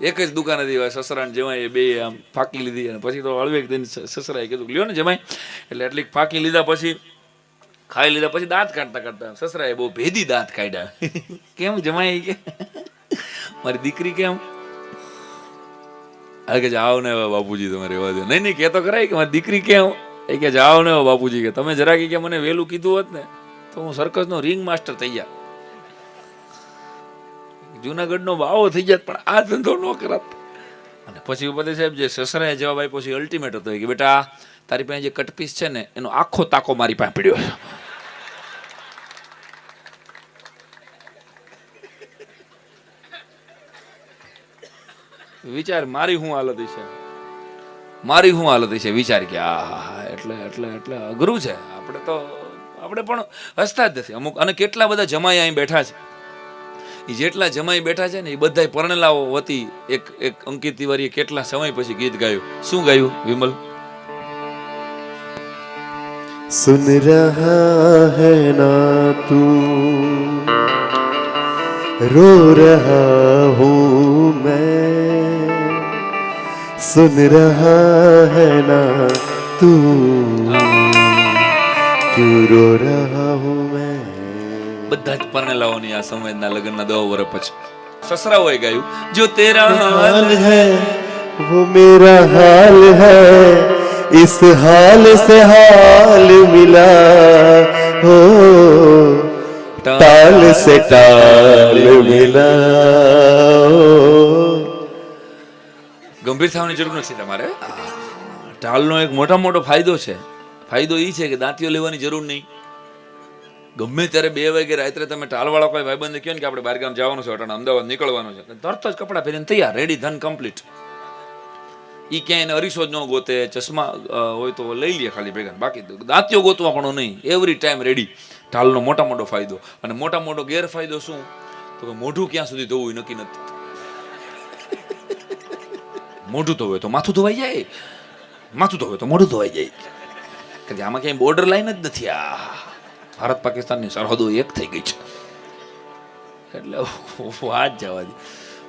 એક જ દુકાન હતી. સસરા ને જમાઈ બે આમ ફાંકી લીધી અને પછી તો હળવેક દઈને સસરાએ કીધું લ્યો ને જમાઈ. એટલે એટલી ફાંકી લીધા પછી ખાઈ લીધા પછી દાંત કાઢતા સસરાએ બહુ ભેદી દાંત કાઢ્યા. કેમ જમાઈ કે મારી દીકરી કેમ? અરે કે જાઓ ને બાપુજી તમે રહેવા દો. નહીં કહેતો કરાય કે મારી દીકરી કેમ? એ કે જાઓ ને બાપુજી કે તમે જરા કે મને વહેલું કીધું હોત ને તો હું સર્કસનો રિંગ માસ્ટર થઈ ગયા, જુનાગઢનો બાવો થઈ જાય, પણ આ ધંધો ન કરત. અને પછી ઉપરથી સાહેબ જે સસરાએ જવાબ આપ્યો પછી અલ્ટિમેટ હતો કે બેટા તારી પાસે જે કટપીસ છે ને એનો આખો તાકો મારી પાસે પડ્યો છે. વિચાર મારી શું હાલત છે, વિચાર કે એટલે અઘરું છે. આપણે પણ હસતા જ નથી અમુક. અને કેટલા બધા જમાઈ અહીં બેઠા છે, એ જેટલા જમાઈ બેઠા છે ને એ બધા પરણેલાઓ વતી એક અંકિત તિવારીએ કેટલા સમય પછી ગીત ગાયું. શું ગાયું વિમલ? सुन रहा है ना तू, रो रहा हूँ मैं, सुन रहा है ना तू, क्यों रो रहा हूँ मैं. બધા જ પરણેલાઓની આ સંવેદના લગ્નના 10 વર્ષ પછી સસરાઓએ ગાયું, જો તેરા હાલ हाल है वो मेरा हाल है, इस हाल से हाल मिला हो, ताल से ताल मिला हो. ગંભીર થવાની જરૂર નથી તમારે. ટાલનો એક મોટો ફાયદો છે. ફાયદો એ છે કે દાંતીઓ લેવાની જરૂર નહીં. ગમે ત્યારે 2 વાગે રાત્રે તમે ટાલવાળા કોઈ ભાઈબંધને કહો ને કે આપણે બહારગામ જવાનું છે, અટાણે અમદાવાદ નીકળવાનું છે, તરત જ કપડાં પહેરીને તૈયાર, રેડી, ધન કમ્પ્લીટ. ઈ ક્યાંય એને અરીસો જ ન ગોતે, ચશ્મા હોય તો લઈ લે ખાલી ભેગા, બાકી દાંતીઓ ગોતવા પણ નહીં, એવરી ટાઈમ રેડી. ટાલનો મોટો ફાયદો. અને મોટો ગેરફાયદો શું? તો કે મોઢું ક્યાં સુધી ધોવું એ નક્કી નથી. મોઢું ધોવે તો માથું ધોવાઈ જાય, માથું ધોવે તો મોઢું ધોવાઈ જાય. કે આમાં ક્યાંય બોર્ડર લાઈન જ નથી. આ ભારત પાકિસ્તાનની સરહદો એક થઈ ગઈ છે, એટલે વાત જવા દે.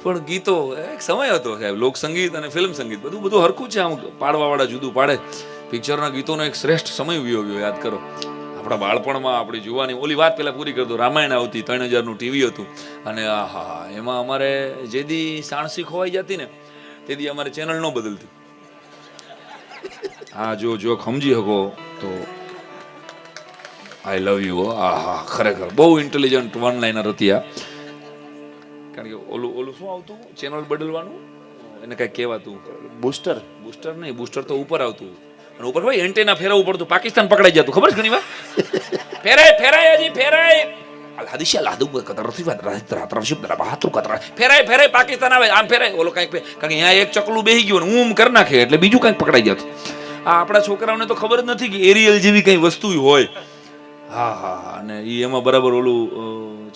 પણ ગીતો એક સમય હતો સાહેબ, લોકસંગીત અને ફિલ્મ સંગીત બધું હરખું છે. આમ પાડવાવાળા જુદું પાડે. પિક્ચરના ગીતોનો એક શ્રેષ્ઠ સમય ગયો. યાદ કરો આપણા બાળપણમાં, આપણી જુવાની. ઓલી વાત પહેલા પૂરી કરતો, રામાયણ આવતી, 3000નું ટીવી હતું, અને આહા, એમાં અમારે જેદી સાણસી ખોવાઈ જતી ને તેથી અમારે ચેનલ ન બદલતી. હા, જો સમજી શકો તો આઈ લવ યુ. આહા, ખરેખર બહુ ઇન્ટેલિજન્ટ વન લાઇનર હતી આ. કારણ કે ઓલું શું આવતું ચેનલ બદલવાનું, એને કઈ કહેવાતું, બૂસ્ટર નહીં, બૂસ્ટર તો ઉપર આવતું, અને ઉપર ભાઈ એન્ટેના ફેરવવું પડતું. પાકિસ્તાન પકડાઈ જતું, ખબર છે ઘણી વાર. ફેરાય હજી ફેરાય, ફેરાય પાકિસ્તાન આવે, આમ ફેરાય, ઓલો કઈક, કારણ કે અહીંયા એક ચકલું બેસી ગયું ને ઊમ કરી નાખે એટલે બીજું કઈક પકડાઈ જતું. આ આપણા છોકરાઓને તો ખબર જ નથી કે એરિયલ જેવી કઈ વસ્તુ હોય. હા, અને ઈ એમાં બરાબર ઓલું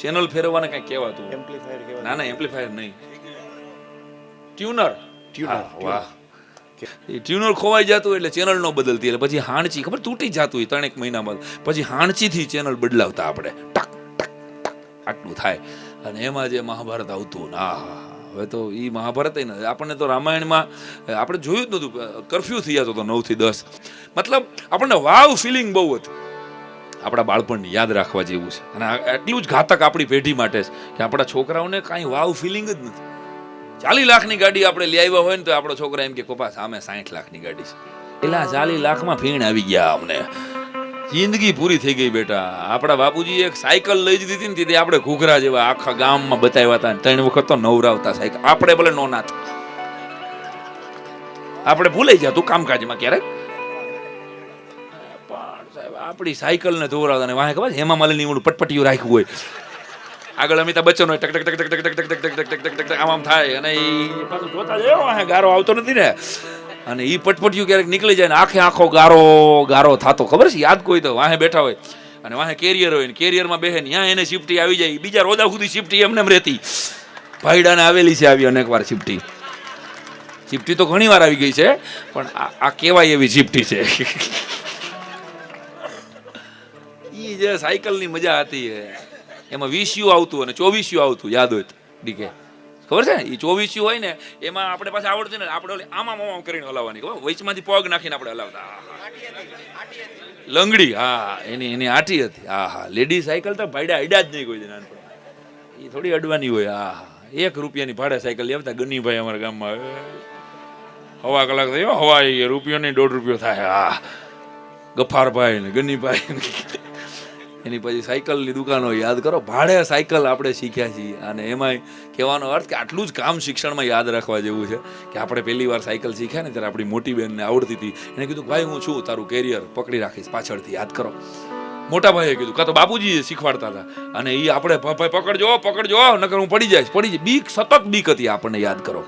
ચેનલ ફેરવવાને કઈ કહેવાતું. એમ્પ્લીફાયર. ના, એમ્પ્લીફાયર નહીં, ટ્યુનર. વાહ, એ ટ્યુનર ખોવાઈ જતું એટલે ચેનલ નો બદલતી, એટલે પછી હાણચી, ખબર, તૂટી જતું 3 મહિના બાદ. પછી હાણચીથી ચેનલ બદલાવતા આપણે, ટક ટક ટક, આટલું થાય. અને એમાં જે મહાભારત આવતું ને, હવે તો ઈ મહાભારત નથી. આપણને તો રામાયણમાં આપણે જોયું જ નહોતું. કર્ફ્યુ થઈ જતો હતો 9 થી 10. મતલબ આપણને વાવ ફિલિંગ બહુ હતી. આપણા બાળપણને યાદ રાખવા જેવું છે. અને એટલું જ ઘાતક આપણી પેઢી માટે છે કે આપણા છોકરાઓને કાંઈ વાવ ફિલિંગ જ નથી. 40 લાખની ગાડી આપણે લઈ આવ્યા હોય ને તો આપણો છોકરા એમ કે પપ્પા સામે 60 લાખની ગાડી છે. પેલા 40 લાખમાં ફીણ આવી ગયા, અમને જિંદગી પૂરી થઈ ગઈ બેટા. આપણા બાપુજી એક સાયકલ લઈ જ દીધી ને તેથી આપણે ઘૂઘરા જેવા આખા ગામમાં બતાવ્યા હતા. 3 વખત તો નવરાવતા સાયકલ. આપણે ભલે નો નાત, આપણે ભૂલાઈ જતું કામકાજમાં ક્યારેક. આપણી સાયકલ ને દોરાવતા, અને વાહે ખબર હેમા માલિની ઓલું પટપટીયું રાખ્યું હોય, આગળ અમિતાભ બચ્ચન હોય, ટક ટક ટક ટક ટક ટક ટક ટક ટક ટક ટક આમ થાય, અને ઈ પાછું જોતા જાય વાહે ગારો આવતો નથી ને, અને ઈ પટપટીયું ક્યારેક નીકળી જાય ને આખો ગારો થાતો, ખબર છે? યાદ કોઈ તો વાહે બેઠા હોય અને વાહે કેરિયર હોય ને કેરિયરમાં બેહે ને ત્યાં એને શિફ્ટી આવી જાય, બીજા રોદા સુધી શિફ્ટી એમને રહેતી. ભાઈડાને આવેલી છે આવી અનેક વાર શિફ્ટી તો ઘણી વાર આવી ગઈ છે, પણ આ કેવાય એવી શિફ્ટી છે. ઈ જે સાયકલની મજા હતી એમાં 20 આવતું અને 24 આવતું, યાદ હોય ડીકે, ખબર છે? એ 24 હોય ને એમાં આપણે પાછા આવડતું ને, આપણે આમાં કરીને હલાવવાની, ખબર? વચમાંથી પગ નાખીને આપણે હલાવતા. લંગડી, હા, એની આટી હતી. હા, લેડી સાયકલ તો ભાઈડા અડ્યા જ નહીં કોઈ નાનપણ. એ થોડી અડવાની હોય. હા, 1 રૂપિયાની ભાડે સાયકલ લેવતા ગનીભાઈ અમારા ગામમાં. હવા કલાક થયો, હવા રૂપિયો નહીં 1.5 રૂપિયો થાય. હા, ગફારભાઈ ને ગનીભાઈ, એની પછી સાયકલની દુકાનો. યાદ કરો, ભાડે સાયકલ આપણે શીખ્યા છીએ. અને એમાં કહેવાનો અર્થ કે આટલું જ કામ શિક્ષણમાં યાદ રાખવા જેવું છે કે આપણે પહેલી વાર સાયકલ શીખ્યા ને ત્યારે આપણી મોટી બહેનને આવડતી હતી. એને કીધું ભાઈ હું છું, તારું કેરિયર પકડી રાખીશ પાછળથી. યાદ કરો, મોટા ભાઈએ કીધું, કાં તો બાપુજી શીખવાડતા હતા. અને એ આપણે ભાઈ પકડજો નકર હું પડી જાય. બીક, સતત બીક હતી આપણને. યાદ કરો.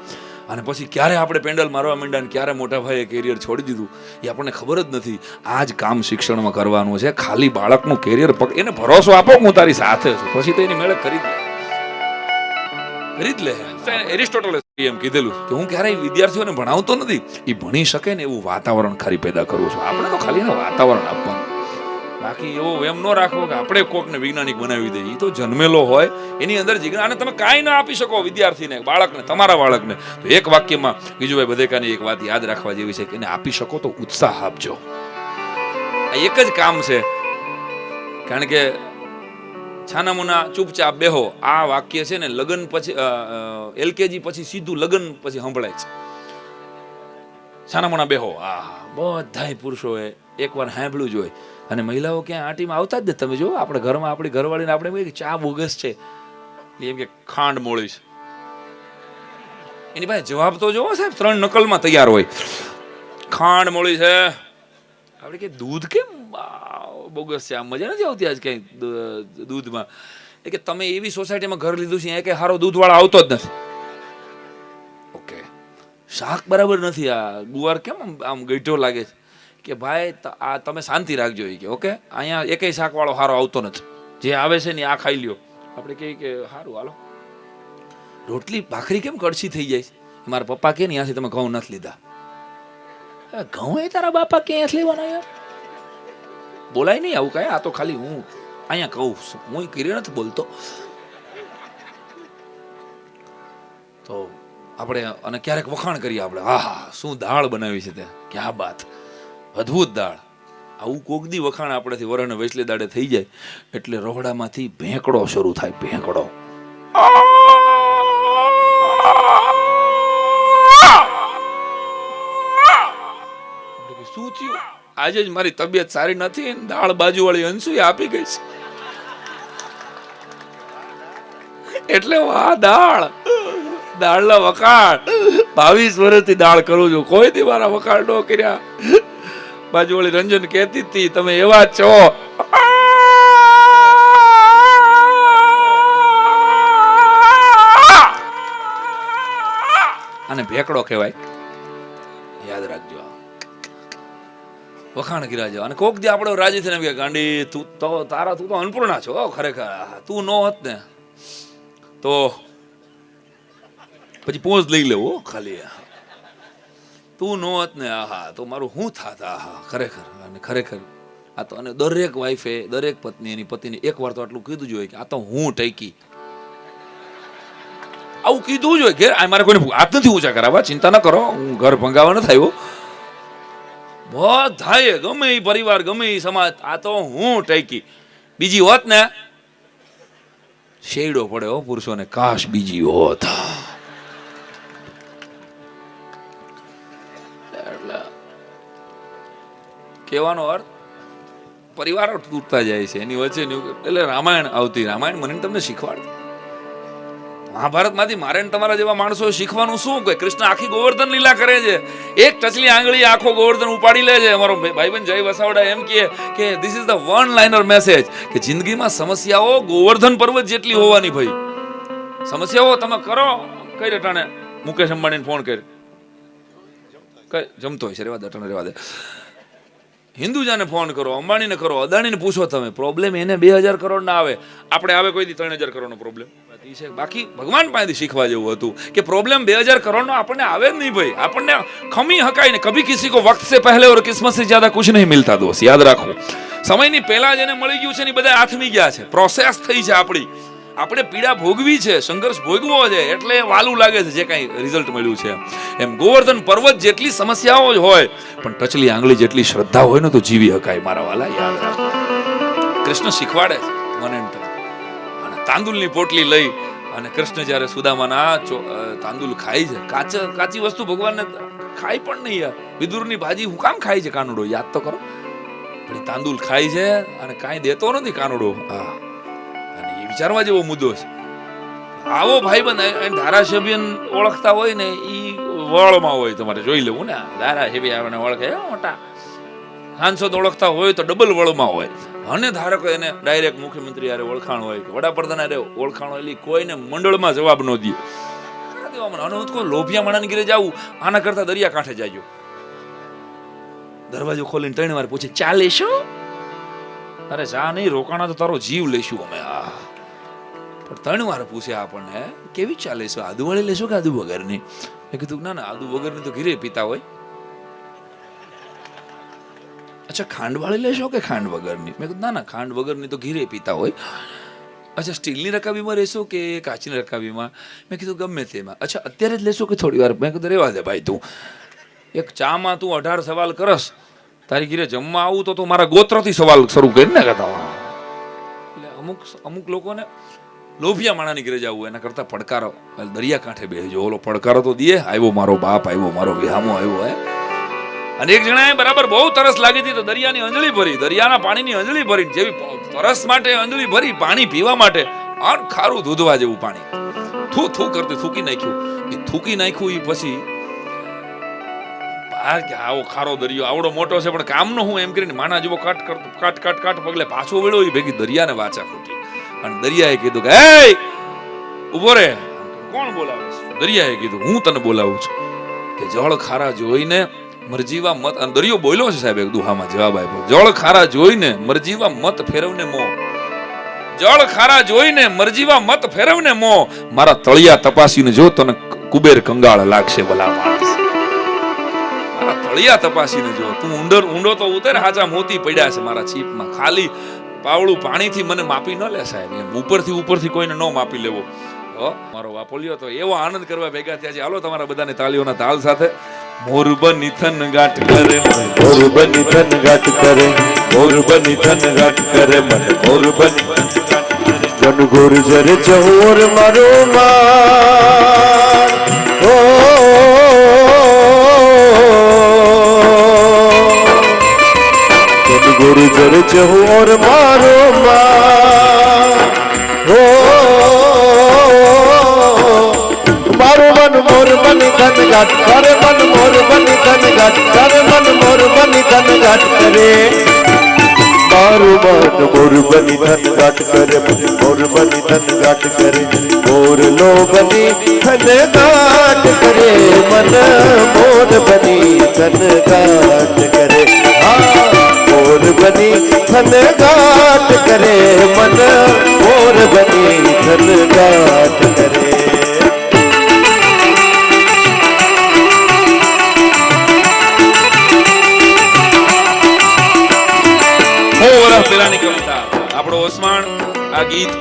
અને પછી ક્યારે આપણે પેન્ડલ મારવા માંડ્યા, ક્યારે મોટા ભાઈએ કેરિયર છોડી દીધું એ આપણને ખબર જ નથી. આ જ કામ શિક્ષણમાં કરવાનું છે. ખાલી બાળકનું કેરિયર એને ભરોસો આપો હું તારી સાથે છું, પછી તો એની મેળે કરી જ લે. એરિસ્ટોટલે એમ કીધેલું કે હું ક્યારેય વિદ્યાર્થીઓને ભણાવતો નથી, એ ભણી શકે ને એવું વાતાવરણ ખાલી પેદા કરું છું. આપણે તો ખાલી વાતાવરણ આપવાનું. બાકી એવો એમ ન રાખો કે આપણે કોકને વૈજ્ઞાનિક બનાવી દઈએ. એ તો જન્મેલો હોય એની અંદર જિજ્ઞાસા, અને તમે કાંઈ ના આપી શકો વિદ્યાર્થીને, બાળકને, તમારા બાળકને, તો એક વાક્યમાં ગીજુભાઈ બધેકાની એક વાત યાદ રાખવા જેવી છે કે એને આપી શકો તો ઉત્સાહ આપજો. આ એક જ કામ છે. કારણ કે છાનામુના ચૂપચાપ બેહો, આ વાક્ય છે ને લગ્ન પછી LKG પછી સીધું લગ્ન પછી સંભળાય છે. છાનામુના બેહો, બધાય પુરુષોએ એકવાર સાંભળ્યું જ હોય. અને મહિલાઓ ક્યાં આંટીમાં આવતા જ નથી. તમે જો આપણે ઘરમાં આપણી ઘરવાળીને આપણે એમ કે ચા બોગસ છે, એમ કે ખાંડ મોળી છે. એની પાસે જવાબ તો જોવો સાહેબ, 3 નકલમાં તૈયાર હોય. ખાંડ મોળી છે, આપણે કે દૂધ કેમ બોગસ છે, આ મજા નથી આવતી આજ ક્યાંય દૂધમાં. એ કે તમે એવી સોસાયટીમાં ઘર લીધું છે કે સારો દૂધવાળો આવતો જ નથી. ઓકે, શાક બરાબર નથી, આ ગુવાર કેમ આમ ગઈઢો લાગે છે, કે ભાઈ આ તમે શાંતિ રાખજો. કે ઓકે, અહીંયા એકેય શાકવાળો સારો આવતો નથી, જે આવે છે ને આ ખાઈ લ્યો. આપણે કહીએ કે સારું હાલો. રોટલી ભાખરી કેમ કડછી થઈ જાય છે? મારા પપ્પા કે ને ત્યાંથી તમે ઘઉં નથી લીધા. ઘઉં એ તારા બાપા ક્યાંથી લેવાના યાર? બોલાય નહીં આવું કાંઈ. આ તો ખાલી હું અહીંયા કહું છું, હું કરી નથી બોલતો. તો આપણે અને ક્યારેક વખાણ કરીએ આપણે, હા શું દાળ બનાવી છે તે, ક્યાં બાત, અદ્ભુત દાળ. આવું કોક દી વખાણ આપણેથી વરને વૈસલે દાડે થઈ જાય એટલે રોહડામાંથી ભેંકડો શરૂ થાય. ભેંકડો શું થયું? આજે જ મારી તબિયત સારી નથી, દાળ બાજુવાળી અંશુએ આપી ગઈ છે. એટલે આ દાળના વખાણ 22 વર્ષથી દાળ કરું છું, કોઈ દી મારા વખાણ ન કર્યા. બાજુવાળી રંજન કહેતી હતી તમે એવા છો. અને ભેકડો કહેવાય, યાદ રાખજો. વખાણ કર્યા છે. અને કોક દી આપણે રાજી થઈને કે ગાંડી તું તો અન્નપૂર્ણા છો ખરેખર, તું નો હોત ને તો પછી પોઝ લઈ લેવો ખાલી, તું નો હોત ને આહા તો મારું શું થાત, આહા ખરેખર. અને ખરેખર આ તો, અને દરેક વાઈફે, દરેક પત્ની એની પતિને એકવાર તો આટલું કીધું જ હોય કે આ તો હું ટૈકી. આવું કીધું જ હોય ઘેર. આ મારે કોઈને હાથ નથી ઊંચા કરાવવા, ચિંતા ન કરો, હું ઘર ભંગાવા નથી આવ્યો. બધાએ ગમે એ પરિવાર, ગમે એ સમાજ, આ તો હું ટૈકી. બીજી હોત ને શેડો પડે હો પુરુષોને, કાશ બીજી હોત. એટલે કહેવાનો અર્થ પરિવારો તૂટતા જાય છે એની વચ્ચે. એટલે રામાયણ આવતી, રામાયણ મને તમને શીખવાડતી. મહાભારતમાંથી મારે તમારા જેવા માણસો શીખવાનું શું? કે કૃષ્ણ આખી ગોવર્ધન લીલા કરે છે, એક ટચલી આંગળી આખો ગોવર્ધન ઉપાડી લે છે. અમારો ભાઈબંધ જય વસાવડા એમ કહે કે this is the one liner message, કે જિંદગીમાં સમસ્યાઓ ગોવર્ધન પર્વત જેટલી હોવાની. ભાઈ સમસ્યાઓ તમે કરો કઈ રટાણે મુકેશ અંબાણીને ફોન કરી, કઈ જમતો હોય છે, રેવા દે અટાણે રેવા દે. હિન્દુજાને ફોન કરો, અંબાણીને કરો, અદાણીને પૂછો તમે, પ્રોબ્લેમ એને 2000 કરોડ ના આવે, આપણે આવે કોઈ દી 3000 કરોડનો પ્રોબ્લેમ. બાકી ભગવાન પાસેથી શીખવા જેવું હતું કે પ્રોબ્લેમ 2000 કરોડનો આપણને આવે જ નહીં ભાઈ. આપણને ખમી હકાય ને, કભી કિસી કો વક્ત સે પહેલે ઓર કિસ્મત સે જ્યાદા કુછ નહીં મિલતા. દોસ્ત યાદ રાખો, સમયની પહેલા જેને મળી ગયું છે ને બધા આથમી ગયા છે, પ્રોસેસ થઈ છે આપણી. આપણે પીડા ભોગવી છે, સંઘર્ષ ભોગવો છે, એટલે વાલું લાગે છે જે કાંઈ રિઝલ્ટ મળ્યું છે. એમ ગોવર્ધન પર્વત જેટલી સમસ્યાઓ જ હોય પણ ટચલી આંગળી જેટલી શ્રદ્ધા હોય ને તો જીવી હકાય. મારા વાલા યાદ રાખો, કૃષ્ણ શીખવાડે છે મને. અને તાંદુલની પોટલી લઈ અને કૃષ્ણ જ્યારે સુદામાના તાંદુલ ખાય છે, કાચી વસ્તુ ભગવાનને ખાય પણ નહીં યાર. વિદુરની ભાજી હું કામ ખાય છે કાનુડો? યાદ તો કરો. પણ તાંદુલ ખાય છે અને કાંઈ દેતો નથી કાનુડો. હા, અને એ વિચારવા જેવો મુદ્દો છે. આવો ભાઈબંધ ધારાસભ્ય ઓળખતા હોય ને એ વળમાં હોય, તમારે જોઈ લેવું ને. ધારાસભ્ય આપણને ઓળખે મોટા, સાંસદ ઓળખતા હોય તો ડબલ વળમાં હોય. અને ધારો કે એને ડાયરેક્ટ મુખ્યમંત્રી યારે ઓળખાણ હોય કે વડાપ્રધાન યારે ઓળખાણ હોય, એટલે કોઈને મંડળમાં જવાબ ન દે. અને હું કોઈ લોભિયા માણાની ઘરે જાવું, આના કરતા દરિયા કાંઠે જાજો. દરવાજો ખોલીને 3 વાર પૂછે ચા લેશો? અરે ચા નહીં, રોકાણા તો તારો જીવ લેશું અમે. પણ 3 વાર પૂછે આપણને કેવી ચા લેશો, આદુ વાળી લેશો કે આદુ વગરની? મેં કીધું ના આદુ વગરની તો ઘીરે પીતા હોય. અચ્છા ખાંડવાળી લેશો કે ખાંડ વગરની? મેં કીધું ના ના, ખાંડ વગરની તો ઘીરે પીતા હોય. અચ્છા સ્ટીલની રકાબીમાં રહેશો કે કાચની રકાબીમાં? મેં કીધું ગમે તેમાં. અચ્છા અત્યારે જ લેશો કે થોડી વાર? મેં કીધું રહેવા દે ભાઈ, તું એક ચામાં તું 18 સવાલ કરસ, તારી ઘીરે જમવા આવું તો મારા ગોત્રથી સવાલ શરૂ કરીને કહેતા. એટલે અમુક લોકોને લોભિયા માણાની ઘરે જવું, એના કરતા પડકારો દરિયા કાંઠે બેસજો. ઓલો પડકારો તો દે, આવ્યો મારો બાપ, આવ્યો મારો વિહામો આવ્યો હે. અને એક જણાએ બરાબર બહુ તરસ લાગી હતી તો દરિયાની અંજળી ભરી, દરિયાના પાણીની અંજળી ભરી, જેવી તરસ માટે અંજળી ભરી, પાણી પીવા માટે ખારું દૂધવા જેવું પાણી થૂ થૂ કરતી થૂકી નાખ્યું. એ થૂકી નાખ્યું એ પછી આવો ખારો દરિયો આવડો મોટો છે પણ કામનો હું એમ કરીને માણા જેવો કાટ પગલે પાછો વળ્યો. એ ભેગી દરિયાને વાચા ખૂટી અને દરિયાએ કીધું કે એ ઉભો રે. કોણ બોલાવે? દરિયાએ કીધું હું તને બોલાવું છું કે જળ ખારા જોઈને મરજીવા મત. અને દરિયો બોલ્યો છે સાહેબ, એક દુહામાં જવાબ આપ્યો, જળ ખારા જોઈને મરજીવા મત ફેરવને મો. જળ ખારા જોઈને મરજીવા મત ફેરવને મો. મારા તળિયા તપાસીને જો તને કુબેર કંગાળ લાગશે ભલા માણસ. મારા તળિયા તપાસીને જો તું ઊંડો તો ઉતર, હાજા મોતી પડ્યા છે મારા છીપમાં. ખાલી પાવળું પાણીથી મને માપી ન લે સાહેબ, એમ ઉપરથી કોઈને ન માપી લેવો. મારો વાપોલિયો તો એવો આનંદ કરવા ભેગા થયા છે. હાલો તમારા બધાને તાળીઓના તાલ સાથે. મોર બની થન ગાટ કરે, મોર બની થન ગાટ કરે, મોર બની થન ગાટ કરે, મને મોર બની જન ગુર જર ચહોર મારો માર. ઓ જન ગુર જર ચહોર મારો માર. ઓ મારું મન મોર બની ધન ગાટ કરે, મન મોર બની ધન ગાટ કરે, મન મોર બની ધન ગાટ કરે. મારું મન મોર બની ધન ગાટ કરે, મોર બની ધન ગાટ કરે. મોર લો બની ધન ગાટ કરે, મન મોર બની ધન ગાટ કરે. હા મોર બની ધન ગાટ કરે, મન મોર બની ધન ગાટ કરે. પેલાની કવિતા આપણો ઓસમાણ આ ગીત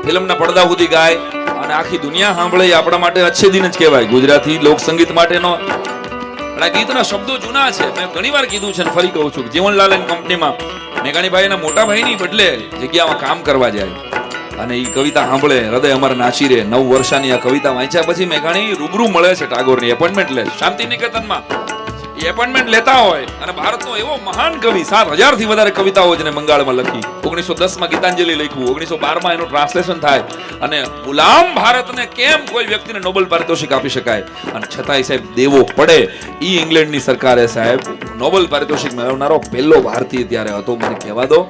ફિલ્મના પડદા સુધી ગાય અને આખી દુનિયા સાંભળે, આપણા માટે અચ્છે દિન જ કહેવાય. ગુજરાતી લોક સંગીત માટેનો આ ગીતના શબ્દો જૂના છે. મેં ઘણી વાર કીધું છે ને ફરી કહું છું, જીવનલાલ એન્ડ કંપનીમાં મેઘાણીભાઈના મોટા ભાઈની બદલે જગ્યામાં કામ કરવા જાય અને એ કવિતા સાંભળે, હૃદય અમારે નાચી રહે. 9 વર્ષની આ કવિતા વાંચ્યા પછી મેઘાણી રૂબરૂ મળે છે ટાગોરની, એપોઇન્ટમેન્ટ લે શાંતિ નિકેતનમાં. એપોઇન્ટમેન્ટ લેતા હોય અને ભારતનો એવો મહાન કવિ, 7000 થી વધારે કવિતાઓ જેને બંગાળમાં લખી, 1910 માં ગીતાંજલિ લખ્યું, 1912 માં એનું ટ્રાન્સલેશન થાય. અને ગુલામ ભારતને કેમ કોઈ વ્યક્તિને નોબેલ પારિતોષિક આપી શકાય અને છતાંય સાહેબ દેવો પડે. ઈ ઇંગ્લેન્ડની સરકારે સાહેબ નોબેલ પારિતોષિક મેળવનારો પહેલો ભારતીય ત્યારે હતો. મને કહેવા દો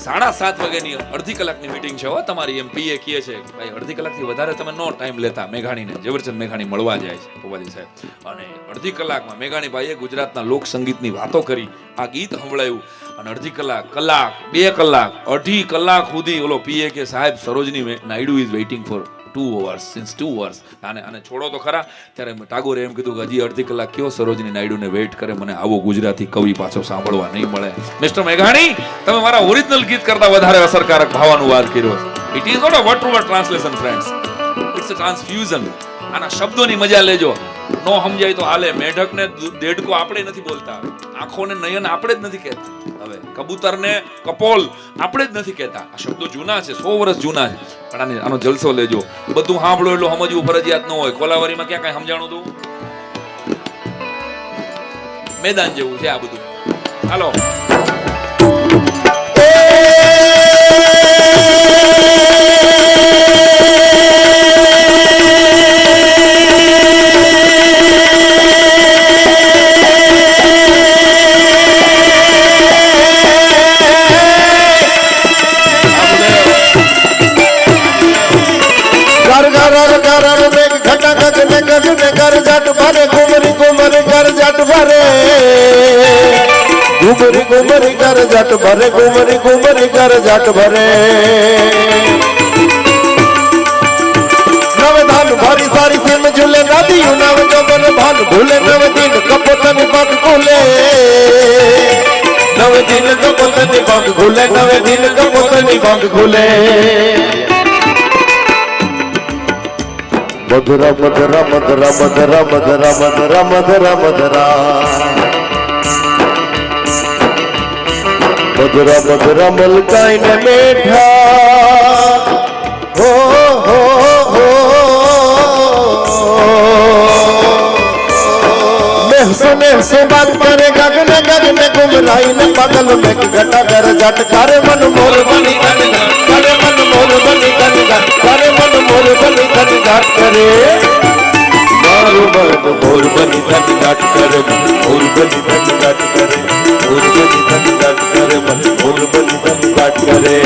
7:30 વાગ્યાની અડધી કલાકની મીટિંગ છે તમારી, એમ પીએ કહે છે ભાઈ અડધી કલાકથી વધારે તમે નો ટાઈમ લેતા. મેઘાણીને ઝવેરચંદ મેઘાણી મળવા જાય છે ભોપાલી સાહેબ, અને અડધી કલાકમાં મેઘાણીભાઈએ ગુજરાતના લોક સંગીતની વાતો કરી, આ ગીત સંભળાયું અને અડધી કલાક, 2 કલાક, 2.5 કલાક સુધી ઓલો પીએ કે સાહેબ Sarojini Naidu is waiting for 2 hours since 2 hours. આને છોડો તો ખરા. ત્યારે ટાગોરે એમ કીધું કે હજી અડધી કલાક કયો સરોજની નાયડુને વેઇટ કરે, મને આવો ગુજરાતી કવિ પાછો સાંભળવા નહીં મળે. મિસ્ટર મેઘાણી, તમે મારા ઓરિજિનલ ગીત કરતા વધારે અસરકારક ભાવાનું વાત કર્યો. It is not a word to word translation friends, it's a transfusion. આના શબ્દોની મજા લેજો. નો સમજાય તો હાલે. મેઢકને દેડકો આપણે નથી બોલતા, આંખોને નયન આપણે જ નથી કહેતા, હવે કબૂતરને કપોલ આપણે જ નથી કહેતા. આ શબ્દો જૂના છે, 100 વર્ષ જૂના છે. પણ આનો જલસો લેજો. બધું સાંભળો એટલું સમજવું ફરજિયાત ન હોય. કોલાવારીમાં ક્યાં કઈ સમજાણું હતું? મેદાન જેવું છે આ બધું. હાલો ઘુમરી ઘુમરી કર જટ ભરે, ઘુમરી ઘુમરી કર જટ ભરે. નવ ધાન ભારી સારી સેમ ઝૂલે, નદીયું નવ જો બન ભાન ભૂલે, નવ દિન કપોતન પગ ભૂલે. પગ ખુલે નવે દિન કપોતની પગ ખુલે મધુરા મધુરા મધુરા મધુરા મધુરા મધુરા મધુરા મધુરા મધુરા મધુરા મલકાઈને બેઠા હો હો હો सुने से बात करे गगन गगन गुमराई न पागल में घटा कर जट करे मन मोर बनी गन करे मन मोर बनी गन करे मन मोर बनी गन घाट करे मारो मन मोर बनी गन घाट करे मोर बनी गन घाट करे मोर बनी गन घाट करे मन मोर बनी गन घाट करे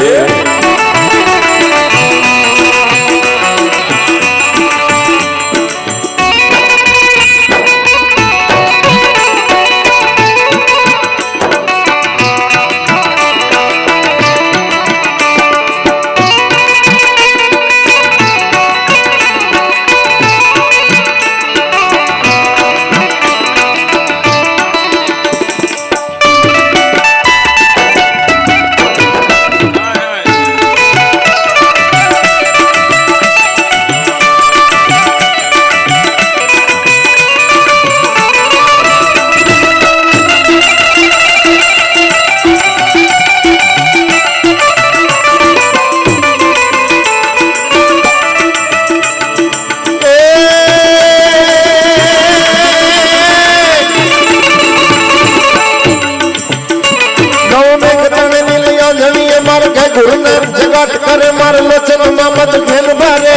जगाट करे मार लोचन मामद घेन भरे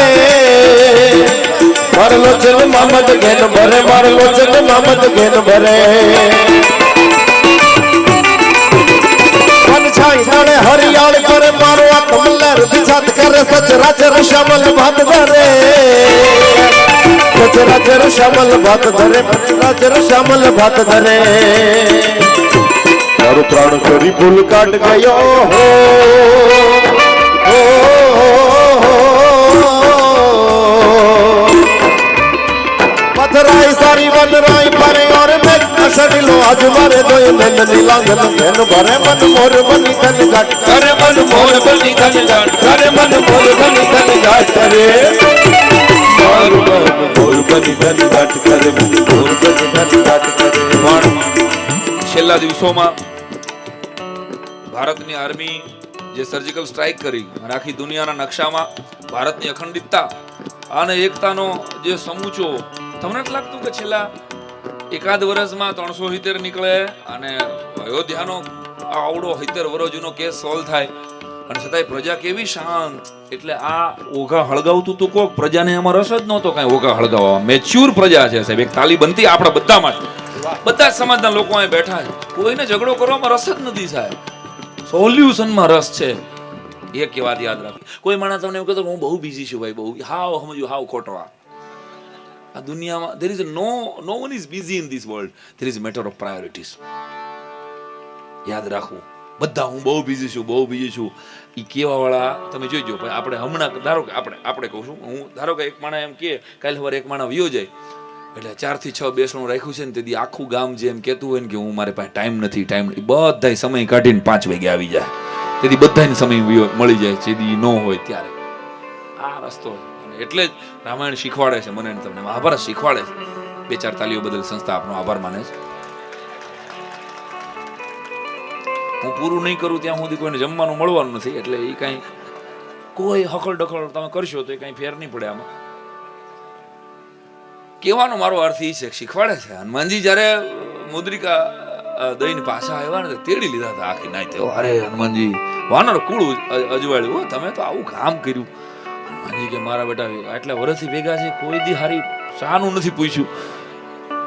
मार लोचन मामद घेन भरे मार लोचन मामद घेन भरे मन छाई डाले हरियाल करे मारो कमलर बिछात करे सचराचर श्यामल भात धरे सचराचर श्यामल भात धरे सचराचर श्यामल भात धरे तारो प्राण करी भूल काट गयो हो मथुराई सारी वनराई परे और मैं असरिलो आज मारे दोय नंद नीलांगन घेन भरे मन मोर बनी गन घाट करे मन मोर बनी गन घाट करे मन मोर बनी गन घाट करे मोर मोर बनी गन घाट करे मोर बनी गन घाट करे છેલ્લા દિવસોમાં ભારતની આર્મી જે સર્જિકલ સ્ટ્રાઇક કરી અને આખી દુનિયાના નકશામાં ભારતની અખંડિતતા અને એકતાનો જે સમૂચો તમને નથી લાગતું કે છેલ્લા એકાદ વર્ષમાં 370 નીકળે અને અયોધ્યાનો આવડો 70 વર્ષ જૂનો કેસ સોલ્વ થાય અને છતાંય પ્રજા કેવી શાંત એટલે આ ઓઘા હળગાવતું તો કોક પ્રજાને એમાં રસ જ નહોતો કાંઈ ઓઘા હળગાવવા મેચ્યોર પ્રજા છે સાહેબ એક તાલી બનતી આપણા બધા માટે બધા સમાજના લોકો અહીં બેઠા છે કોઈને ઝઘડો કરવામાં રસ જ નથી સાહેબ સોલ્યુશનમાં રસ છે એક વાત યાદ રાખો કોઈ માણસ તમને એવું કહેતો હું બહુ બિઝી છું ભાઈ બહુ હાવ સમજ્યું હાવ ખોટો આ દુનિયામાં there is no one is busy in this world there is a matter of priorities યાદ રાખવું બધા હું બહુ બિઝી છું ઈ કેવા વાળા તમે જોઈજો ભાઈ આપણે હમણાં ધારો કે આપણે કહું છું હું ધારો કે એક માણસ એમ કે કાલ સવારે એક માણસ વયો જાય એટલે 4 થી 6 બેસણું રાખ્યું છે ને તેથી આખું ગામ જેમ કહેતું હોય ને કે હું મારે પાસે ટાઈમ નથી બધાય સમય કાઢીને 5 વાગે આવી જાય તેથી બધાને સમય મળી જાય જેથી ન હોય ત્યારે આ રસ્તો એટલે જ રામાયણ શીખવાડે છે મને તમને મહાભારત શીખવાડે છે 2-4 તાલીઓ બદલ સંસ્થા આપનો આભાર માને છે હું પૂરું નહીં કરું ત્યાં સુધી કોઈને જમવાનું મળવાનું નથી એટલે એ કાંઈ કોઈ હકલ ડખલ તમે કરશો તો એ કાંઈ ફેર નહીં પડે આમાં કહેવાનો મારો અર્થ એ છે શીખવાડે છે હનુમાનજી જ્યારે મુદ્રિકા દઈને પાછા આવ્યા ને તેડી લીધા હતા આખી નાઈ અરે હનુમાનજી વાનર કુળ અજવાળ્યું તમે તો આવું કામ કર્યું હનુમાનજી કે મારા બેટા આટલા વર્ષથી ભેગા છે કોઈ દી હારી શાનું નથી પૂછ્યું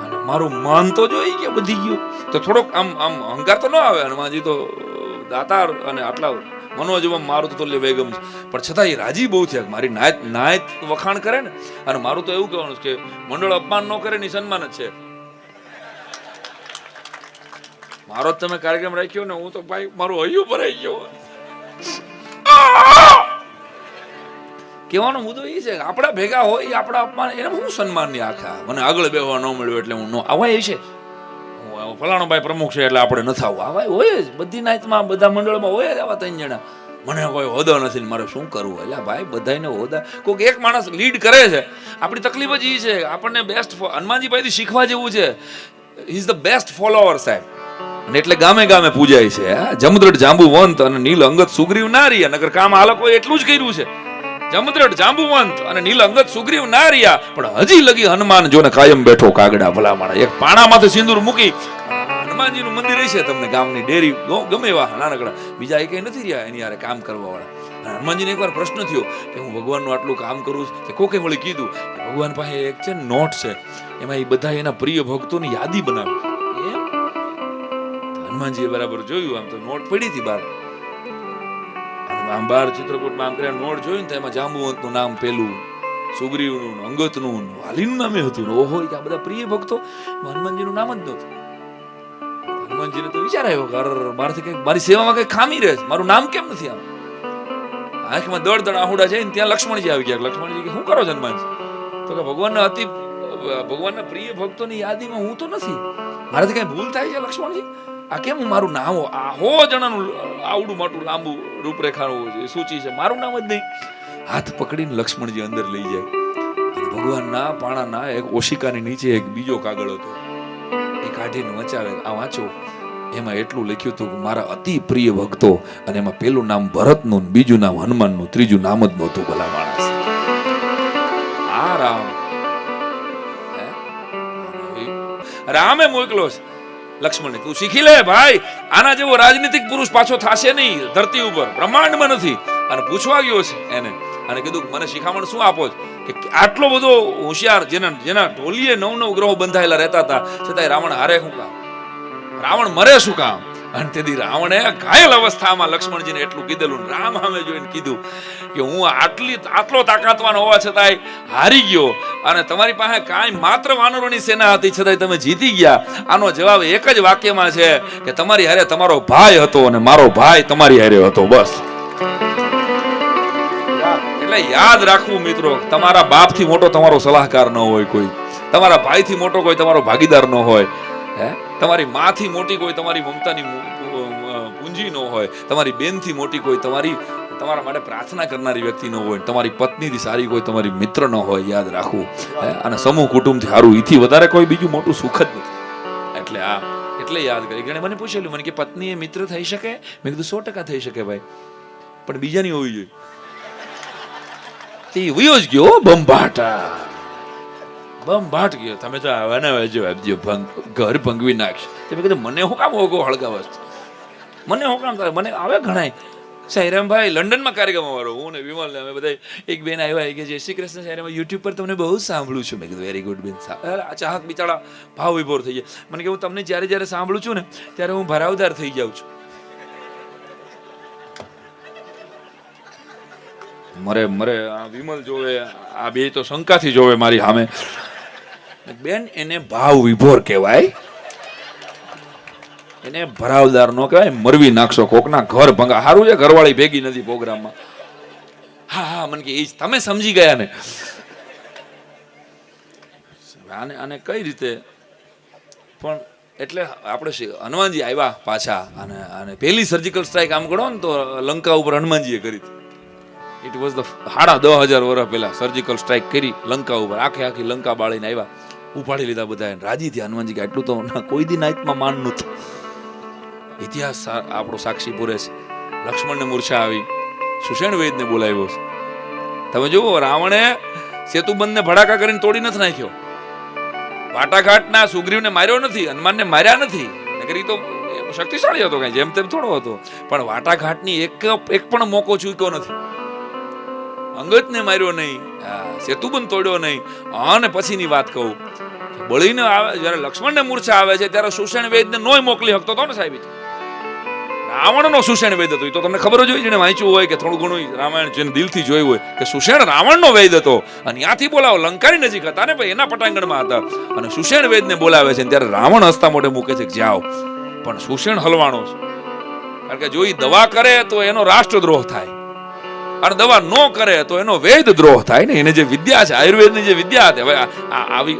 અને મારું માન તો જોઈ કે બધી ગયું તો થોડોક આમ અહંકાર તો ન આવે હનુમાનજી તો દાતાર અને આટલા મનોજવમ મારું તો વેગમ છે પણ છતાં એ રાજી બહુ થયા મારી નાયત વખાણ કરે ને અને મારું તો એવું કહેવાનું છે કે મંડળ અપમાન ન કરે ની સન્માન જ છે મારો જ તમે કાર્યક્રમ રાખ્યો ને હું તો ભાઈ મારું હૈયું ભરાઈ ગયો કહેવાનો મુદ્દો એ છે કે આપણા ભેગા હોય આપણા અપમાન એને હું સન્માન ની આખા મને આગળ બેહવા ન મળ્યો એટલે હું આવા એ છે હું ફલાણો ભાઈ પ્રમુખ છે એટલે આપણે નથી આવવું. આવા હોય જ બધી નાઈટમાં, બધા મંડળમાં હોય જ આવા 3 જણા. મને કોઈ હોદો નથી ને મારે શું કરવું? એટલે ભાઈ બધાને હોદા, કોઈક એક માણસ લીડ કરે છે. આપણી તકલીફ જ એ છે, આપણને બેસ્ટ હનુમાનજી પાસેથી શીખવા જેવું છે. He is the best follower સાહેબ. અને એટલે ગામે ગામે પૂજાય છે. જમદ્રઢ જાંબુવંત અને નીલ અંગત સુગ્રીવ ના રહ્યા, નગર કામ આ લોકોએ એટલું જ કર્યું છે. જમદ્રઢ જાંબુવંત અને નીલ અંગત સુગ્રીવ ના રહ્યા, પણ હજી લગી હનુમાન જોને કાયમ બેઠો કાગડા ભલામણ. એક પાણામાંથી સિંદૂર મૂકી હનુમાનજીનું મંદિર છે તમને ગામની ડેરી ગમે એવા નાનકડા, બીજા એ કઈ નથી રહ્યા એની યારે કામ કરવા વાળા. હનુમાનજીને એકવાર પ્રશ્ન થયો કે હું ભગવાનનું આટલું કામ કરું છું, કે કોકે વળી કીધું કે ભગવાન પાસે એક છે નોટ છે, એમાં એ બધા એના પ્રિય ભક્તોની યાદી બનાવી. હનુમાનજીએ બરાબર જોયું, આમ તો નોટ પડી હતી બહાર, આમ બહાર ચિત્રકૂટમાં આમ કર્યા નોટ જોયું ને તો એમાં જાંબુવંતનું નામ પેલું, સુગ્રીવનું, અંગતનું, વાલીનું નામે હતું. ઓહો, આ બધા પ્રિય ભક્તો, હનુમાનજીનું નામ જ નહોતું. હનુમાનજીને તો વિચાર આવ્યો કે મારાથી કઈ મારી સેવામાં કઈ ખામી રહે, મારું નામ કેમ નથી આમ? આંખમાં દળ આહુડા છે ને ત્યાં લક્ષ્મણજી આવી ગયા. લક્ષ્મણજી કે શું કરો છો હનુમાનજી? તો કે ભગવાનના પ્રિય ભક્તોની યાદીમાં હું તો નથી, મારાથી કઈ ભૂલ થાય છે લક્ષ્મણજી? આ કેમ મારું નામ આ 100 જણાનું આવડું મોટું લાંબુ રૂપરેખાનું સૂચિ છે, મારું નામ જ નહીં. હાથ પકડીને લક્ષ્મણજી અંદર લઈ જાય. અને ભગવાનના પાણાના એક ઓશિકાની નીચે એક બીજો કાગળ હતો, એ કાઢીને વંચાવે. આ વાંચો, એમાં એટલું લખ્યું હતું કે મારા અતિ પ્રિય ભક્તો, અને એમાં પેલું નામ ભરતનું, બીજું નામ હનુમાનનું, ત્રીજું નામ જ નહોતું. ભલા માણસ, આ રામે મોકલો છે લક્ષ્મણને, તું શીખી લે ભાઈ, આના જેવો રાજનીતિક પુરુષ પાછો થશે નહીં ધરતી ઉપર, બ્રહ્માંડમાં નથી. અને પૂછવા ગયો છે એને, અને કીધું મને શિખામણ શું આપો છો કે આટલો બધો હોશિયાર, જેના ઢોલીએ 9 ગ્રહો બંધાયેલા રહેતા હતા, છતાંય રાવણ હારે શું કામ? રાવણ મરે શું કામ? અને તેથી રાવણે ઘાયલ અવસ્થામાં લક્ષ્મણજીને એટલું કીધેલું. રામ સામે જોઈને કીધું કે હું આટલો તાકાતવાન હોવા છતાંય હારી ગયો, અને તમારી પાસે કાંઈ માત્ર વાનરોની સેના હતી છતાંય તમે જીતી ગયા. આનો જવાબ એક જ વાક્યમાં છે કે તમારી હારે તમારો ભાઈ હતો અને મારો ભાઈ તમારી હારે હતો. બસ. એટલે યાદ રાખવું મિત્રો, તમારા બાપથી મોટો તમારો સલાહકાર ન હોય કોઈ, તમારા ભાઈથી મોટો કોઈ તમારો ભાગીદાર ન હોય, તમારી માથી મોટી કોઈ તમારી મમતાની પૂંજી ન હોય, તમારી બેનથી મોટી કોઈ તમારા માટે પ્રાર્થના કરનારી વ્યક્તિ ન હોય, તમારી પત્નીથી સારી કોઈ તમારી મિત્ર ન હોય. યાદ રાખવું. અને સમૂહ કુટુંબથી સારું, એથી વધારે કોઈ બીજું મોટું સુખ જ નથી. એટલે યાદ કરી. ઘણે મને પૂછેલું, મને કે પત્ની એ મિત્ર થઈ શકે? મેં કીધું 100% થઈ શકે ભાઈ, પણ બીજાની હોવી જોઈએ. તે વયો જ ગયો બંબાટ ગયો. તમે તો આવવાના વાજો આપજો, ઘર ભંગવી નાખશે. તમે કીધું મને શું કામ હોગો હળગાવસ, મને શું કામ થાય? મને આવે ઘણાય. સાઈરામભાઈ લંડનમાં કાર્યક્રમ વાળો, હું ને વિમલ ને અમે બધા એક બેન આવ્યા કે જય શ્રી કૃષ્ણ સાઈરામ, યુટ્યુબ પર તમને બહુ સાંભળું છું. મેં કીધું વેરી ગુડ બેન. ચાહક બિચારા ભાવ વિભોર થઈ જાય. મને કે હું તમને જ્યારે સાંભળું છું ને ત્યારે હું ભરાવદાર થઈ જાઉં છું. મરે આ વિમલ જોવે, આ બે તો શંકાથી જોવે મારી સામે. બેન એને ભાવ વિભોર કહેવાય, એને ભરાવદાર નો કહેવાય. મરવી નાખશો કોકના ઘર ભંગા. સારું છે ઘરવાળી ભેગી નથી પ્રોગ્રામમાં. હા મને કે એ તમે સમજી ગયા ને. આને કઈ રીતે પણ એટલે આપણે હનુમાનજી આવ્યા પાછા, અને પહેલી સર્જિકલ સ્ટ્રાઇક આમ ગણો ને તો લંકા ઉપર હનુમાનજીએ કરી હતી. ઇટ વોઝ ધ 10,500 વર્ષ પહેલા સર્જિકલ સ્ટ્રાઇક કરી લંકા ઉપર. આખી લંકા બાળીને આવ્યા, ઉપાડી લીધા બધા. રાજી થયા હનુમાનજી કે આટલું તો કોઈ દી નાઈટમાં માન નહોતું. ઇતિહાસ આપણો સાક્ષી પૂરે છે. લક્ષ્મણને મૂર્છા આવી, સુષેણ વેદને બોલાવ્યો છે. તમે જુઓ, રાવણે સેતુબંધને ભડાકા કરીને તોડી નથી નાખ્યો. વાટાઘાટના સુગ્રીવને માર્યો નથી, હનુમાનને માર્યા નથી. નકર તો શક્તિશાળી હતો, કઈ જેમ તેમ થોડો હતો. પણ વાટાઘાટની એક પણ મોકો ચૂક્યો નથી. અંગતને માર્યો નહીં, સેતુબંધ તોડ્યો નહીં. અને પછીની વાત કહું, બળીને આવે જ્યારે લક્ષ્મણને મૂર્છા આવે છે ત્યારે સુષેણ વેદને નોય મોકલી શકતો હતો ને સાહેબ. રાવણનો સુષેણ વેદ હતો. એ તો તમને ખબર જ હોય, જેને વાંચ્યું હોય કે થોડું ઘણું રામાયણ જેને દિલથી જોયું હોય, કે સુષેણ રાવણનો વેદ હતો. અને ત્યાંથી બોલાવો, લંકાની નજીક હતા ને ભાઈ, એના પટાંગણમાં હતા. અને સુષેણ વેદને બોલાવે છે ત્યારે રાવણ હસતા મોઢે મૂકે છે કે જાઓ. પણ સુષેણ હલવાણો છે, કારણ કે જો એ દવા કરે તો એનો રાષ્ટ્રદ્રોહ થાય. અને દવા ન કરે તો એનો વેદ દ્રોહ થાય ને. એને જે વિદ્યા છે, આયુર્વેદની જે વિદ્યા છે, હવે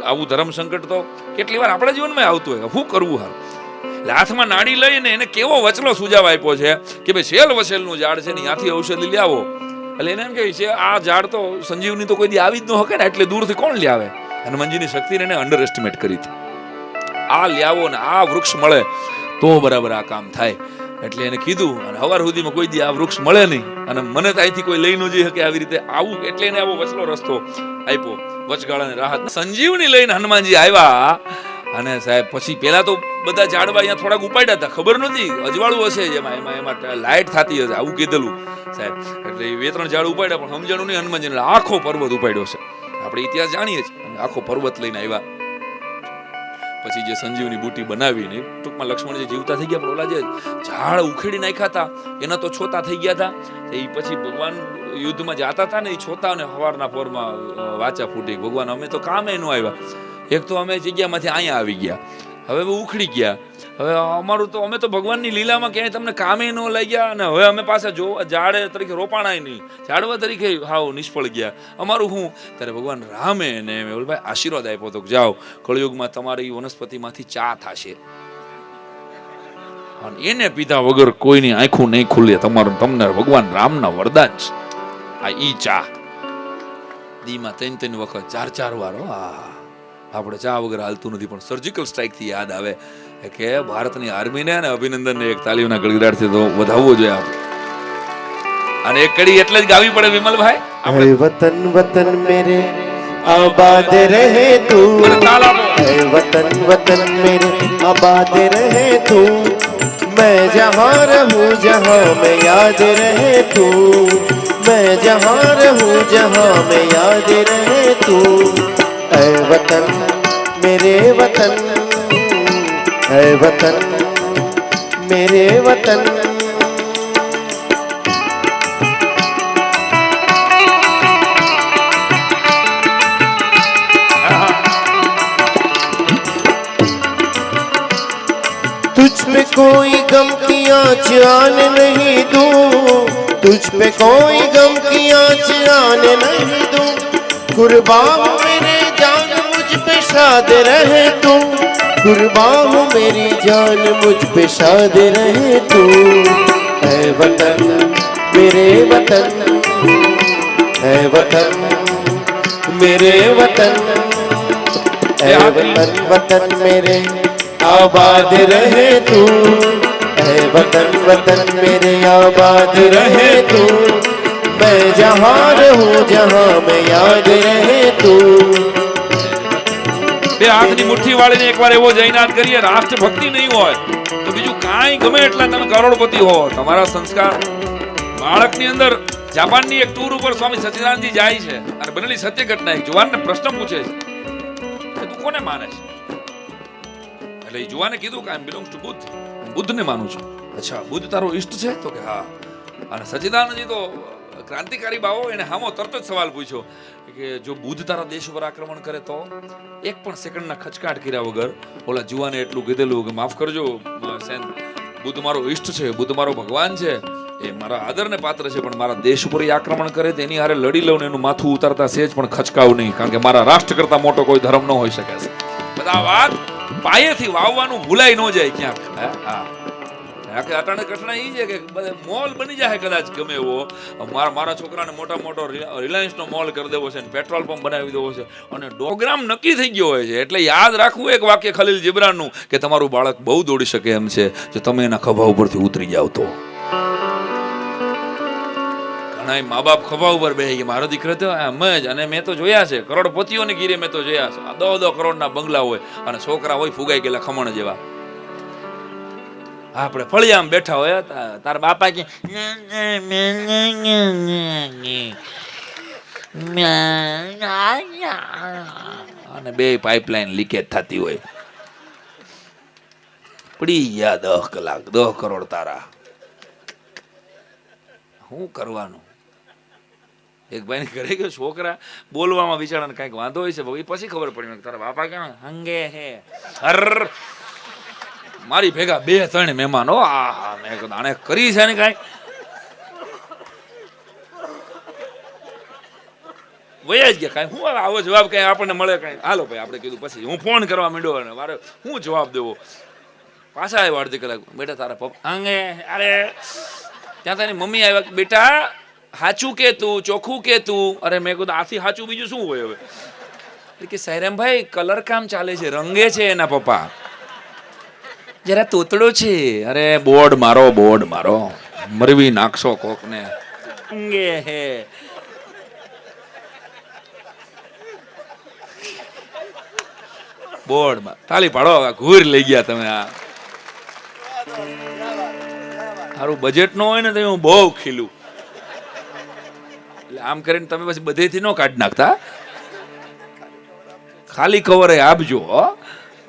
આવું ધર્મ સંકટ તો કેટલી વાર આપણા જીવનમાં આવતું હોય. શું કરવું હાલ? એટલે હાથમાં નાડી લઈને એને કેવો વચલો સુજાવ આપ્યો છે કે ભાઈ શેલ વસેલનું ઝાડ છે ને ત્યાંથી ઔષધિ લઈ આવો. એટલે એને એમ કહે છે આ ઝાડ તો સંજીવની તો કોઈ દી આવી જ ન શકે ને, એટલે દૂરથી કોણ લઈ આવે? હનુમાનજીની શક્તિને એને અંડર એસ્ટિમેટ કરી હતી. આ લઈ આવો ને આ વૃક્ષ મળે તો બરાબર આ કામ થાય. એટલે એને કીધું, અને હવાર સુધીમાં કોઈ દી આ વૃક્ષ મળે નહીં અને મને તો અહીંથી કોઈ લઈ ન જઈ શકે આવી રીતે આવું. એટલે એને આવો વચલો રસ્તો આપ્યો, વચગાળાને રાહત. સંજીવની લઈને હનુમાનજી આવ્યા. અને સાહેબ પછી પેલા તો બધા ઝાડવા અહીંયા થોડાક ઉપાડ્યા હતા, ખબર નહોતી અજવાળું હશે એમાં લાઇટ થતી હશે આવું કીધેલું સાહેબ. એટલે 2-3 ઝાડ ઉપાડ્યા પણ સમજાણું નહીં. હનુમાનજીને આખો પર્વત ઉપાડ્યો છે. આપણે ઇતિહાસ જાણીએ છીએ. અને આખો પર્વત લઈને આવ્યા. પછી જે સંજીવની બુટી બનાવીને ટૂંકમાં લક્ષ્મણ જે જીવતા થઈ ગયા, પણ ઓલા જે ઝાડ ઉખેડી નાખ્યા હતા એના તો છોતા થઈ ગયા હતા. એ પછી ભગવાન યુદ્ધમાં જતા હતા ને, એ છોતા અને સવારના પોરમાં વાચા ફૂટી, ભગવાન અમે તો કામે ન આવ્યા. એક તો અમે જગ્યામાંથી અહીંયા આવી ગયા, હવે ઉખડી ગયા. હવે અમારું તો અમે તો ભગવાનની લીલામાં ક્યાંય તમને કામે ન લઈ ગયા, અને હવે અમે પાછા જો ઝાડે તરીકે રોપાણાય નહીં, ઝાડવા તરીકે હાવ નિષ્ફળ ગયા. અમારું શું? ત્યારે ભગવાન રામે ને ભાઈ આશીર્વાદ આપ્યો હતો કે જાઓ કળયુગમાં તમારી વનસ્પતિમાંથી ચા થશે, અને એને પીધા વગર કોઈની આંખું નહીં ખુલે. તમને ભગવાન રામના વરદાન છે આ ઈ ચા. દીમાં 3-3 વખત 4-4 વાર. આપણે ચા વગર હાલતું નથી. પણ સર્જિકલ સ્ટ્રાઇક થી યાદ આવે કે ભારતની આર્મીને અને અભિનંદનને એક તાલીઓના ગળગડાટથી તો વધાવવો જોઈએ આપણે. અને એક કડી એટલે જ ગાવી પડે વિમલભાઈ. હે વતન વતન મેરે આબાદ રહે તું, હે વતન વતન મેરે આબાદ રહે તું, मैं जहाँ रहूँ जहाँ मैं याद रहे तू, मैं जहाँ रहूँ जहाँ मैं याद रहे तू. ऐ वतन मेरे वतन, ऐ वतन मेरे वतन. तुझ पे कोई गम की आँच आने नहीं दूं, तुझ पे कोई गम की आँच आने नहीं दूं. कुर्बान मेरे जान मुझ पे शाद रहे तू, कुर्बान मेरी जान मुझ पे शाद रहे तू. ऐ वतन मेरे वतन, ऐ वतन मेरे वतन, ऐ वतन वतन मेरे आबाद रहे तू, ऐ वतन वतन मेरे आबाद रहे तू, मैं जहाँ रहूँ जहाँ मैं याद रहे तू. બે હાથની મુઠ્ઠી વાળીને એકવાર એવો જયનાદ કરીએ. રાષ્ટ્રભક્તિ નહીં હોય તો બીજું કાંઈ ગમે એટલા તમે કરોડપતિ હો, તમારા સંસ્કાર બાળકની અંદર. જાપાનની એક ટૂર ઉપર સ્વામી સચ્ચિદાનંદજી જાય છે અને બનેલી સત્ય ઘટના એક જુવાનને પ્રશ્ન પૂછે છે કે તું કોને માને છે? એટલે એ જુવાને કીધું કે આઈ બિલોંગ્સ ટુ બુદ્ધ, બુદ્ધને માનું છું. અચ્છા, બુદ્ધ તારો ઈષ્ટ છે? તો કે હા. અને સચ્ચિદાનંદજી તો ક્રાંતિકારી બાવો, એને હામો તરત જ સવાલ પૂછ્યો કે જો બુદ્ધ તારા દેશ ઉપર આક્રમણ કરે તો? એક પણ સેકન્ડના ખચકાટ કર્યા વગર ઓલા જુવાને એટલું કીધેલું કે માફ કરજો સેન, બુદ્ધ મારો ઈષ્ટ છે, બુદ્ધ મારો ભગવાન છે, એ મારા આદરને પાત્ર છે, પણ મારા દેશ ઉપર આક્રમણ કરે તેની હારે લડી લઉં ને એનું માથું ઉતારતા સેજ પણ ખચકાવ નહીં, કારણ કે મારા રાષ્ટ્ર કરતા મોટો કોઈ ધર્મ ન હોઈ શકે છે. બધા વાત પાયેથી વાવવાનું ભૂલાઈ ન જાય ક્યાંક. હા, અટાણે કઠણા એ છે કે મોલ બની જાય કદાચ ગમે એવો. મારા છોકરાને મોટો રિલાયન્સનો મોલ કરી દેવો છે, પેટ્રોલ પંપ બનાવી દેવો છે, અને પ્રોગ્રામ નક્કી થઈ ગયો હોય છે. એટલે યાદ રાખવું એક વાક્ય ખલીલ જીબ્રાનનું કે તમારું બાળક બહુ દોડી શકે એમ છે જો તમે એના ખભા ઉપરથી ઉતરી જાવ તો. ઘણા મા બાપ ખભા ઉપર બેસી ગયા, મારો દીકરો તો એમ જ. અને મેં તો જોયા છે કરોડપતિઓને ગીરે, મેં તો જોયા છે 10 કરોડના બંગલા હોય અને છોકરા હોય ફુગાઈ ગયેલા ખમણ જેવા. આપણે ફળિયામાં બેઠા હોય, તાર બાપા કે અને 2 પાઇપલાઇન લીકેજ થતી હોય. પડી ગયા 10 કલાક, 10 કરોડ તારા. શું કરવાનું? એક ભાઈ ઘરે ગયો, છોકરા બોલવામાં બિચારાને કઈક વાંધો હોય છે, પછી ખબર પડી તારા બાપા કે હંગે હે હર. મારી ભેગા 2-3 મહેમાનો, આને કરી છે ને કાંઈ. વયા જ ગયા. કાંઈ હું હવે આવો જવાબ કાંઈ આપણને મળે કાંઈ? હાલો ભાઈ આપણે કીધું પછી હું ફોન કરવા માંડ્યો અને મારે હું જવાબ દેવો. પાછા આવ્યા અડધી કલાક. બેટા તારા પપ્પા અંગે અરે ત્યાં તારી મમ્મી આવ્યા. બેટા સાચું કે તું, ચોખ્ખું કે તું. અરે મેં કીધું આથી સાચું બીજું શું હોય હવે? કે સાયરામભાઈ કલર કામ ચાલે છે, રંગે છે એના પપ્પા, જરા તોતડો છે. અરે બોર્ડ મારો મરવી નાખશો કોકને. અંગે હે બોર્ડમાં તાલી પાડો. ઘૂર લઈ ગયા તમે. આ સારું બજેટ નો હોય ને તો હું બહુ ખીલું. એટલે આમ કરીને તમે પછી બધેથી ન કાઢી નાખતા, ખાલી કવર આપજો.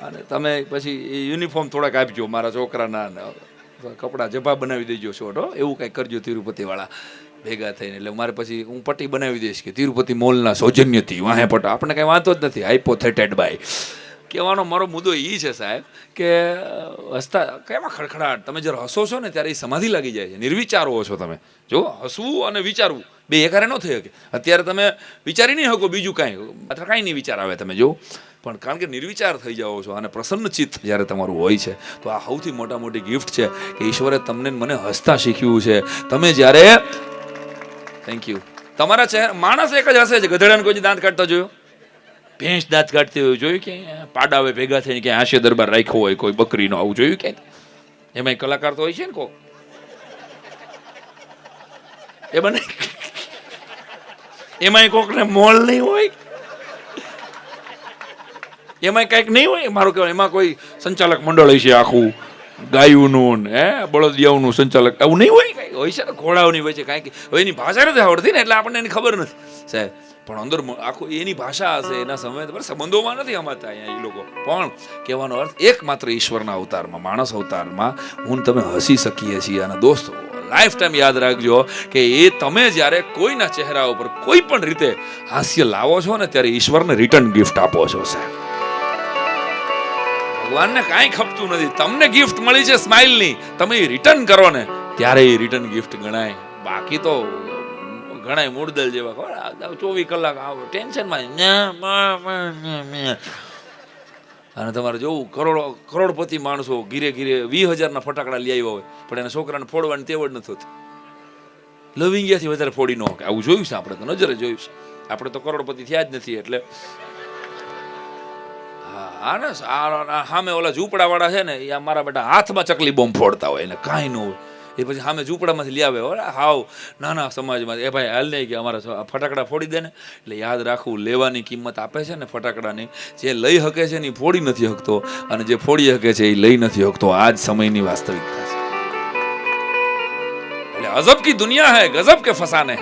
અને તમે પછી યુનિફોર્મ થોડાક આપજો મારા છોકરાના, કપડા જભા બનાવી દેજો શોર્ટ. એવું કંઈક કરજો તિરુપતિ વાળા ભેગા થઈને. એટલે મારે પછી હું પટ્ટી બનાવી દઈશ કે તિરુપતિ મોલના સૌજન્યથી વાહે પટ્ટા. આપણે કંઈ વાંધો જ નથી. હાઇપોથેટેડ બાય. કહેવાનો મારો મુદ્દો એ છે સાહેબ કે હસતા કેમાં ખડખડાટ. તમે જ્યારે હસો છો ને ત્યારે એ સમાધિ લાગી જાય છે. નિર્વિચારો છો તમે. જો હસવું અને વિચારવું બે એકારે ન થઈ શકે. અત્યારે તમે વિચારી નહીં શકો બીજું કાંઈ, અથવા કાંઈ નહીં વિચાર આવે તમે જો, પણ કારણ કે નિર્વિચાર થઈ જાઓ છો અને પ્રસન્ન ચિત્ત જ્યારે તમારું હોય છે તો આ સૌથી મોટી ગિફ્ટ છે કે ઈશ્વરે તમને મને હસતા શીખ્યું છે. તમે જ્યારે થેન્ક યુ તમારા ચહેરા, માણસ એક જ હસે છે. ગધેડાને કોઈ દાંત કાઢતા જોયો? ભેંસ દાંત કાઢતી હોય જોયું ક્યાંય? પાડાવે ભેગા થઈને ક્યાંય હાસ્ય દરબાર રાખ્યો હોય કોઈ બકરીનો, આવું જોયું ક્યાંય? એમાંય કલાકાર તો હોય છે ને કોક. એ બને એમાંય કોકને મોલ નહીં હોય, એમાંય કંઈક નહીં હોય. મારું કહેવાય એમાં કોઈ સંચાલક મંડળ હશે આખું, ગાયુંનું બળદિયાઓનું સંચાલક, એવું નહીં હોય. કંઈક હોય છે ને ઘોડાઓની વચ્ચે કાંઈક. હવે એની ભાષા નથી આવડતી ને એટલે આપણને એની ખબર નથી સાહેબ. પણ અંદર આખું એની ભાષા હશે, એના સમય સંબંધોમાં નથી અમાતા અહીંયા એ લોકો. પણ કહેવાનો અર્થ એકમાત્ર ઈશ્વરના અવતારમાં, માણસ અવતારમાં હું તમે હસી શકીએ છીએ. અને દોસ્તો લાઈફ ટાઈમ યાદ રાખજો કે એ તમે જ્યારે કોઈના ચહેરા ઉપર કોઈ પણ રીતે હાસ્ય લાવો છો ને ત્યારે ઈશ્વરને રિટર્ન ગિફ્ટ આપો છો સાહેબ. ભગવાનને કાંઈ ખપતું નથી. તમને ગિફ્ટ મળી છે સ્માઇલની, તમે એ રિટર્ન કરો ને ત્યારે એ રિટર્ન ગિફ્ટ ગણાય. બાકી તો ઘણા મૂળદલ જેવા 24 કલાક આવો ટેન્શનમાં. અને તમારે જોવું કરોડપતિ માણસો ઘીરે 20,000ના ફટાકડા લઈ આવ્યા હોય પણ એના છોકરાને ફોડવાની તેવડ નથી હોતી. લવિંગિયાથી વધારે ફોડી ન હોય. આવું જોયું છે આપણે તો, નજરે જોયું છે. આપણે તો કરોડપતિ થયા જ નથી એટલે. હા ને સામે ઓલા ઝૂંપડા વાળા છે ને એ મારા બેટા હાથમાં ચકલી બોમ્બ ફોડતા હોય એટલે કાંઈ ન હોય. એ પછી સામે ઝૂંપડામાંથી લઈ આવે હાવ નાના સમાજમાં. એ ભાઈ હાલ નહીં કે અમારા ફટાકડા ફોડી દે ને. એટલે યાદ રાખવું, લેવાની કિંમત આપે છે ને ફટાકડાની, જે લઈ શકે છે ને એ ફોડી નથી શકતો, અને જે ફોડી શકે છે એ લઈ નથી શકતો. આ જ સમયની વાસ્તવિકતા છે. એટલે અજબ કી દુનિયા હૈ ગજબ કે ફસાને.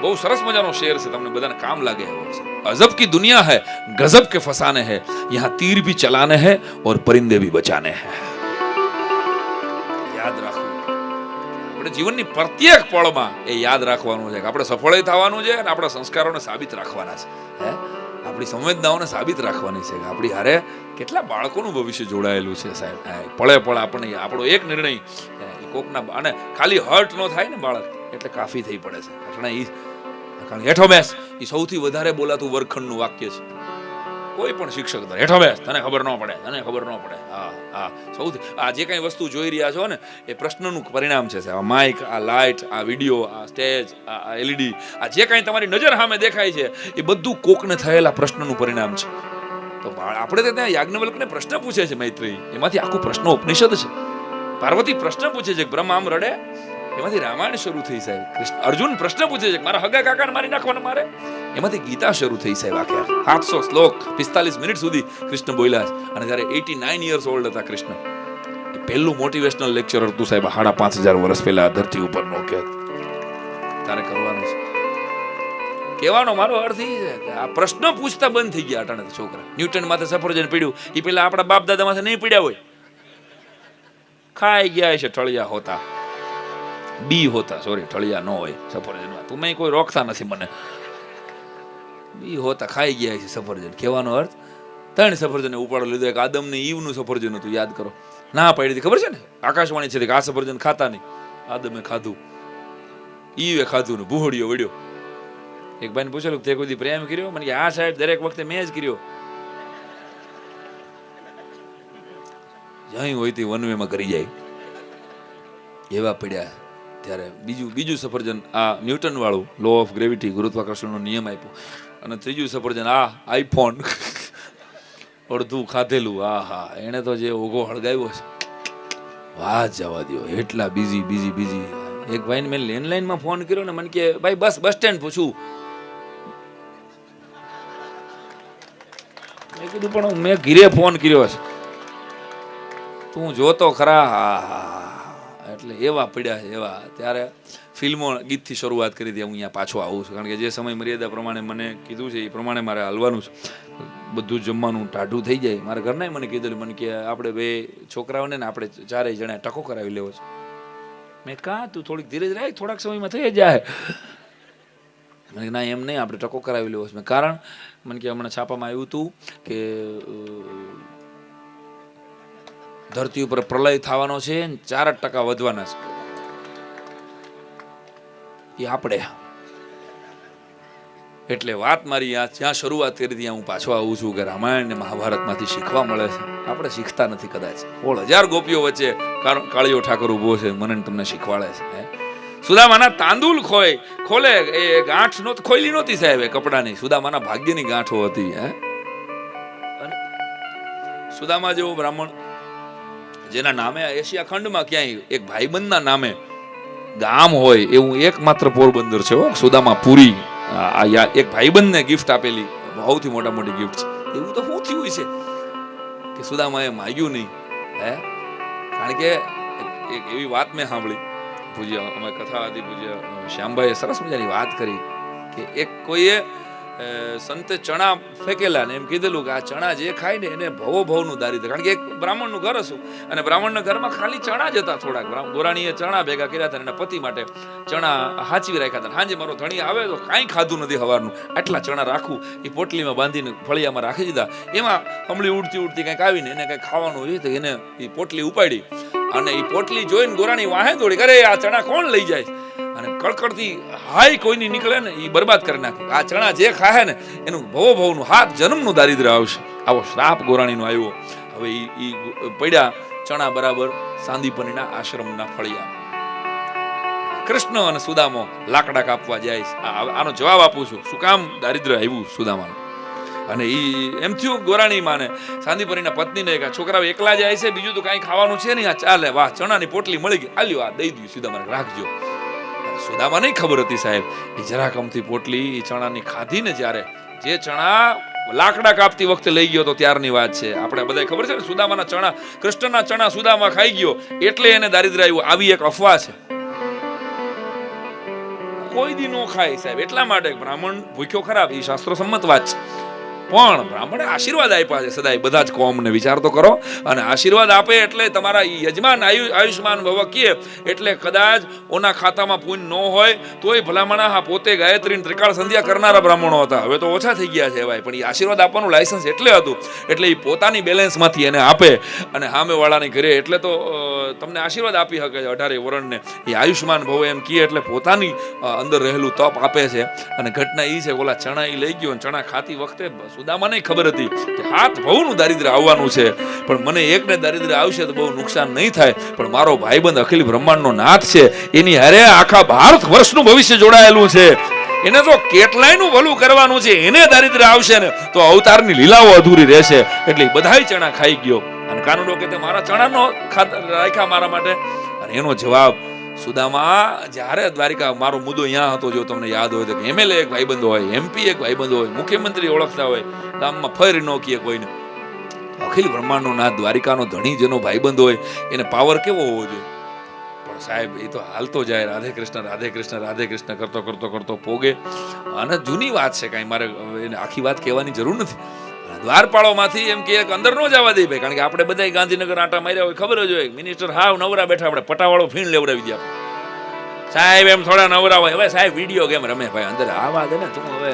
બહુ સરસ મજાનો શેર છે, તમને બધાને કામ લાગે એવો છે. અજબ કી દુનિયા હૈ ગજબ કે ફસાને હૈ, યહાં તીર ભી ચલાને હૈ ઓર પરિંદે ભી બચાને હૈ. યાદ રાખો જીવનની પ્રત્યેક પળમાં એ યાદ રાખવાનું છે કે આપણે સફળ થવાનું છે અને આપણા સંસ્કારોને સાબિત રાખવાના છે. આપણી સંવેદનાઓને સાબિત રાખવાની છે કે આપણી હારે કેટલા બાળકોનું ભવિષ્ય જોડાયેલું છે સાહેબ. પળે પળ આપણે આપણો એક નિર્ણય કોકના, અને ખાલી હર્ટ ન થાય ને બાળક એટલે કાફી થઈ પડે છે. કારણ હેઠો બેસ એ સૌથી વધારે બોલાતું વર્ગખંડનું વાક્ય છે. કોઈ પણ શિક્ષક હેઠો બેસ, તને ખબર ન પડે. હા સૌથી આ જે કાંઈ વસ્તુ જોઈ રહ્યા છો ને એ પ્રશ્નનું પરિણામ છે. આ માઇક, આ લાઇટ, આ વિડીયો, આ સ્ટેજ, આ એલઈડી, આ જે કાંઈ તમારી નજર સામે દેખાય છે એ બધું કોકને થયેલા પ્રશ્નનું પરિણામ છે. તો આપણે તો ત્યાં યાજ્ઞવલ્કને પ્રશ્ન પૂછે છે મૈત્રી, એમાંથી આખું પ્રશ્ન ઉપનિષદ છે. પાર્વતી પ્રશ્ન પૂછે છે કે બ્રહ્મ આમ રડે, એમાંથી રામાયણ શરૂ થઈ સાહેબ. અર્જુન પ્રશ્ન પૂછે છે કે મારા હગા કાકાને મારી નાખવાના મારે, એમાંથી ગીતા શરૂ થઈ સાહેબ. આખે 700 શ્લોક 45 મિનિટ સુધી કૃષ્ણ બોલ્યા છે. અને જ્યારે 89 યર્સ ઓલ્ડ હતા કૃષ્ણ, એ પહેલું મોટિવેશનલ લેક્ચર હતું સાહેબ 5,500 વર્ષ પહેલા ધરતી ઉપર નો કે તારે કરવાનું છે. કહેવાનો મારો અર્થ એ છે કે આ પ્રશ્ન પૂછતા બંધ થઈ ગયા અટાણે છોકરા. ન્યૂટન માથે સફરજન પીડ્યું એ પેલા આપણા બાપ દાદા માથે નહીં પીડ્યા હોય, ખાઈ ગયા છે. ઠળિયા હોતા બી હોતા, સોરી ઠળિયા ન હોય સફરજનમાં. તું કોઈ રોકતા નથી મને. બી હોતા ખાઈ ગયા છે સફરજન. કહેવાનો અર્થ 3 સફરજન ઉપાડો લીધો. એક આદમ ને ઈવનું સફરજન હતું, યાદ કરો. ના પાડી હતી, ખબર છે ને, આકાશવાણી છે કે આ સફરજન ખાતા નહીં. આદમે ખાધું, ઈવે ખાધું ને ભૂહડિયો વળ્યો. એક ભાઈને પૂછેલું તે કોઈ દી પ્રેમ કર્યો? મને કે હા સાહેબ, દરેક વખતે મેં જ કર્યો. જઈ હોય તે વનવેમાં કરી જાય એવા પડ્યા. ત્યારે બીજું સફરજન આ ન્યૂટન વાળું લો ઓફ ગ્રેવિટી, ગુરુત્વાકર્ષણનો નિયમ આપ્યો. અને ત્રીજું સફરજન આ આઈફોન અડધું ખાધેલું. હા એને તો જે ઓઘો હળગાવ્યો છે વાત જવા દો. એટલા બીજી. એક ભાઈને મેં લેન્ડલાઈનમાં ફોન કર્યો ને મને કે ભાઈ બસ સ્ટેન્ડ પૂછું. મેં કીધું પણ મેં ઘીરે ફોન કર્યો છે, તું જોતો ખરા. એટલે એવા પડ્યા છે એવા. ત્યારે ફિલ્મો ગીતથી શરૂઆત કરી હતી. હું અહીંયા પાછો આવું છું કારણ કે જે સમય મર્યાદા પ્રમાણે મને કીધું છે એ પ્રમાણે મારે હાલવાનું છે. બધું જમવાનું ટાઢું થઈ જાય. મારા ઘરના મને કીધું, મને કે આપણે બે છોકરાઓને ને આપણે ચારેય જણા ટકો કરાવી લેવો છે. મેં કહા તું થોડીક ધીરજ રાખ, થોડાક સમયમાં થઈ જાય. મને ના એમ નહીં, આપણે ટકો કરાવી લેવો છે. કારણ મને કે હમણાં છાપામાં આવ્યું હતું કે ધરતી ઉપર પ્રલય થવાનો છે, 4% વધવાના છે એ આપણે. એટલે વાત મારી જ્યાં શરૂઆત કરી હતી હું પાછો આવું છું કે રામાયણ ને મહાભારતમાંથી શીખવા મળે છે. આપણે શીખતા નથી કદાચ. 16,000 ગોપીઓ વચ્ચે કાળિયો ઠાકોર ઉભો છે, મને તમને શીખવાડે છે. સુદામાના તાંદુલ ખોલે એ ગાંઠ ખોલી નહોતી સાહેબ એ કપડાની. સુદામાના ભાગ્યની ગાંઠો હતી. સુદામા જેવો બ્રાહ્મણ જેના નામે એશિયા ખંડમાં ક્યાંય એક ભાઈબંધના નામે ગામ હોય એવું એકમાત્ર પોરબંદર છે. સુદામા પુરી. એક ભાઈબંધને ગિફ્ટ આપેલી સૌથી મોટી ગિફ્ટ છે. એવું તો શું થયું છે કે સુદામાએ માગ્યું નહીં. કારણ કે એક એવી વાત મેં સાંભળી, પૂજ્ય અમે કથા હતી, પૂજ્ય શ્યામભાઈએ સરસ મજાની વાત કરી કે એક કોઈએ સંતે ચણા ફેંકેલા ને એમ કીધેલું કે આ ચણા જે ખાય ને એને ભવનું દારિદ્ર. કારણ કે એક બ્રાહ્મણનું ઘર હતું અને બ્રાહ્મણના ઘરમાં ખાલી ચણા જ હતા થોડાક. ગોરાણીએ ચણા ભેગા કર્યા હતા અને એના પતિ માટે ચણા હાચવી રાખ્યા હતા. હાંજે મારો ધણી આવે તો કાંઈ ખાધું નથી સવારનું, આટલા ચણા રાખું. એ પોટલીમાં બાંધીને ફળિયામાં રાખી દીધા. એમાં હમળી ઉડતી કંઈક આવીને એને કંઈક ખાવાનું હોય તો એને એ પોટલી ઉપાડી અને એ પોટલી જોઈને ગોરાણી વાહે દોડી કરે આ ચણા કોણ લઈ જાય? અને કડકડતી હાય કોઈની નીકળે ને એ બરબાદ કરી નાખે. આ ચણા જે ખાય ને એનું ભવનું 7 જન્મનું દારિદ્ર્ય આવશે. આવો શ્રાપ ગોરાણીનો આવ્યો. હવે એ પડ્યા ચણા બરાબર સાંદીપનીના આશ્રમના ફળિયા. કૃષ્ણ અને સુદામો લાકડા કાપવા જાય. આનો જવાબ આપું છું શું કામ દારિદ્ર્ય આવ્યું સુદામાનું. અને એમ થયું ગોરાણી માને સાંદીપરીના પત્નીને કે છોકરાઓ એકલા જાય છે, બીજું તો કાંઈ ખાવાનું છે નહીં, આ ચાલે વાહ ચણાની પોટલી મળી ગઈ, આલ્યો આ દઈ દઉં સુદામાને રાખજો. સુદામા નહીં ખબર હતી સાહેબ. એ જરાક અમથી પોટલી એ ચણાની ખાધી ને જ્યારે જે ચણા લાકડા કાપતી વખતે લઈ ગયો તો ત્યારની વાત છે. આપણે બધા ખબર છે ને સુદામાના ચણા, કૃષ્ણના ચણા સુદામા ખાઈ ગયો એટલે એને દારિદ્ર્ય આવ્યું. આવી એક અફવા છે. કોઈ દી નો ખાય સાહેબ. એટલા માટે બ્રાહ્મણ ભૂખ્યો ખરાબ એ શાસ્ત્રો સંમત વાત છે. પણ બ્રાહ્મણે આશીર્વાદ આપ્યા છે સદાય બધા જ કોમને. વિચાર તો કરો. અને આશીર્વાદ આપે એટલે તમારા યજમાન આયુષ્માન ભવ કહે એટલે કદાચ ઓના ખાતામાં પુણ્ય ન હોય તોય ભલામણા હા પોતે ગાયત્રી ત્રિકાળ સંધ્યા કરનારા બ્રાહ્મણો હતા. હવે તો ઓછા થઈ ગયા છે ભાઈ. પણ એ આશીર્વાદ આપવાનું લાયસન્સ એટલે હતું એટલે એ પોતાની બેલેન્સમાંથી એને આપે અને સામેવાળાની ઘરે એટલે તો તમને આશીર્વાદ આપી શકે છે 18 વરણને. એ આયુષ્માન ભવ એમ કહે એટલે પોતાની અંદર રહેલું તપ આપે છે. અને ઘટના એ છે ઓલા ચણા એ લઈ ગયો અને ચણા ખાતી વખતે સુદામાને ખબર હતી કે 7 ભવનું દારિદ્ર્ય આવવાનું છે. પણ મને એકને દારિદ્ર્ય આવશે તો બહુ નુકસાન નહીં થાય. પણ મારો ભાઈબંધ અખિલ બ્રહ્માંડનો નાથ છે, એની હારે આખા ભારત વર્ષનું ભવિષ્ય જોડાયેલું છે. એને તો કેટલાયનું ભલું કરવાનું છે. એને દારિદ્ર્ય આવશે ને તો અવતારની લીલાઓ અધૂરી રહેશે. એટલે બધાય ચણા ખાઈ ગયો. અને કાનુડો કે તે મારા ચણાનો રાખ્યા મારા માટે. અને એનો જવાબ સુદામા જ્યારે દ્વારિકા મારો મુદ્દો અહીંયા હતો, જો તમને યાદ હોય તો એમએલએ એક ભાઈબંધ હોય, એમપી એક ભાઈબંધ હોય, મુખ્યમંત્રી ઓળખતા હોય, ગામમાં ફરી ન કીએ કોઈને. અખિલ બ્રહ્માંડનો નાથ દ્વારિકાનો ધણી જેનો ભાઈબંધ હોય એને પાવર કેવો હોવો જોઈએ. પણ સાહેબ એ તો હાલતો જાય રાધે કૃષ્ણ રાધે કૃષ્ણ રાધે કૃષ્ણ કરતો પોગે. અને જૂની વાત છે, કાંઈ મારે એને આખી વાત કહેવાની જરૂર નથી. દ્વારપાળોમાંથી એમ કે અંદર ન જવા દે ભાઈ. કારણ કે આપણે બધા ગાંધીનગર આટા માર્યા હોય ખબર જ હોય. મિનિસ્ટર હાવ નવરા બેઠા, આપણે પટાવાળો ફીણ લેવડાવી દે સાહેબ. એમ થોડા નવરા હોય. હવે સાહેબ વિડીયો ગેમ રમે ભાઈ અંદર આવા દે ને તું. હવે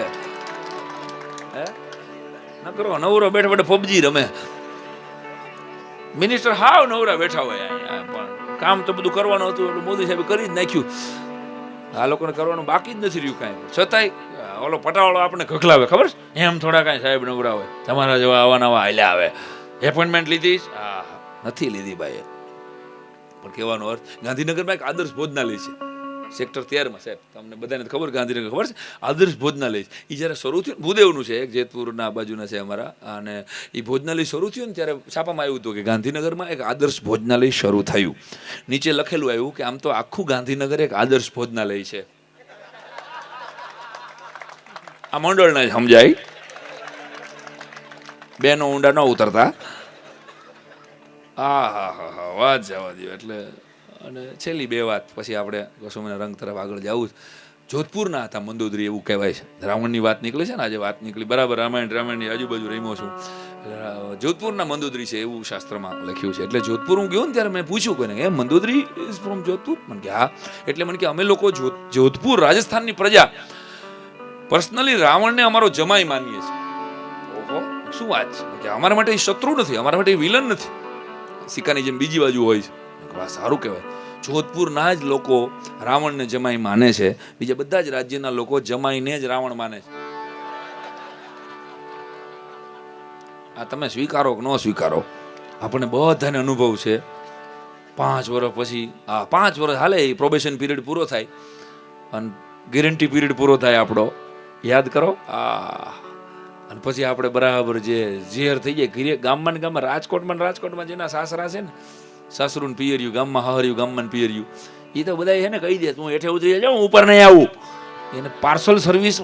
ન કરો નવરો બેઠા બેઠા પબજી રમે. મિનિસ્ટર હાવ નવરા બેઠા હોય. પણ કામ તો બધું કરવાનું હતું એટલે મોદી સાહેબ કરી જ નાખ્યું. આ લોકોને કરવાનું બાકી જ નથી રહ્યું કાંઈ. છતાંય ઓલો પટાવાળો આપણને ખખલાવે, ખબર છે? એમ થોડા કાંઈ સાહેબ નવરા હોય, તમારા જેવા આવા નવા હાલ્યા આવે. એપોઇન્ટમેન્ટ લીધી? હા, નથી લીધી ભાઈ. પણ કહેવાનો અર્થ, ગાંધીનગરમાં એક આદર્શ ભોજનાલય છે, સેક્ટર 13માં સાહેબ, તમને બધાને ખબર, ગાંધીનગર ખબર છે, આદર્શ ભોજનાલય. એ જ્યારે શરૂ થયું, ભૂદેવનું છે, એક જેતપુરના બાજુના છે અમારા, અને એ ભોજનાલય શરૂ થયું ને ત્યારે છાપામાં આવ્યું હતું કે ગાંધીનગરમાં એક આદર્શ ભોજનાલય શરૂ થયું. નીચે લખેલું આવ્યું કે આમ તો આખું ગાંધીનગર એક આદર્શ ભોજનાલય છે. આ મંડળને સમજાય, બેનો ઊંડા ન ઉતરતા. હા હા હા હા, વાત જવા દો. એટલે અને છેલ્લી બે વાત પછી આપણે કસુમના રંગ તરફ આગળ જવું. જોધપુરના હતા મંદોદરી, એવું કહેવાય છે. રાવણની વાત નીકળી છે ને, આજે વાત નીકળી, બરાબર, રામાયણની આજુબાજુ રમ્યો છું. જોધપુરના મંદોદરી છે એવું શાસ્ત્રમાં લખ્યું છે. એટલે જોધપુર હું ગયો ને ત્યારે મેં પૂછ્યું કોઈને, એમ મંદોદરી ઇઝ ફ્રોમ જોધપુર? મને કે હા. એટલે મને કે અમે લોકો જોધપુર રાજસ્થાનની પ્રજા પર્સનલી રાવણને અમારો જમાઈ માનીએ છીએ. ઓહો, શું વાત છે? કે અમારા માટે શત્રુ નથી, અમારા માટે વિલન નથી, સિક્કાની જેમ બીજી બાજુ હોય છે. સારું કહેવાય. જોધપુરના જ લોકો રાવણને જમાઈ માને છે, બીજા બધા જ રાજ્યના લોકો જમાઈને જ રાવણ માને છે. આ તમે સ્વીકારો કે ન સ્વીકારો, આપણને બધાને અનુભવ છે. 5 વર્ષ પછી, 5 વર્ષ હાલે, એ પ્રોબેશન પીરિયડ પૂરો થાય અને ગેરંટી પીરિયડ પૂરો થાય આપણો, યાદ કરો. અને પછી આપણે બરાબર જે ઝેર થઈ જાય ગામમાં ને ગામમાં, રાજકોટમાં જેના સાસરા છે ને, સાસરું પિયર્યું, ગામમાં હહર્યું, ગામમાં પિયર્યું, એ તો બધા છે ને કહી દે, તું હેઠે ઉતરી જાઉં, ઉપર નહીં આવું. એને પાર્સલ સર્વિસ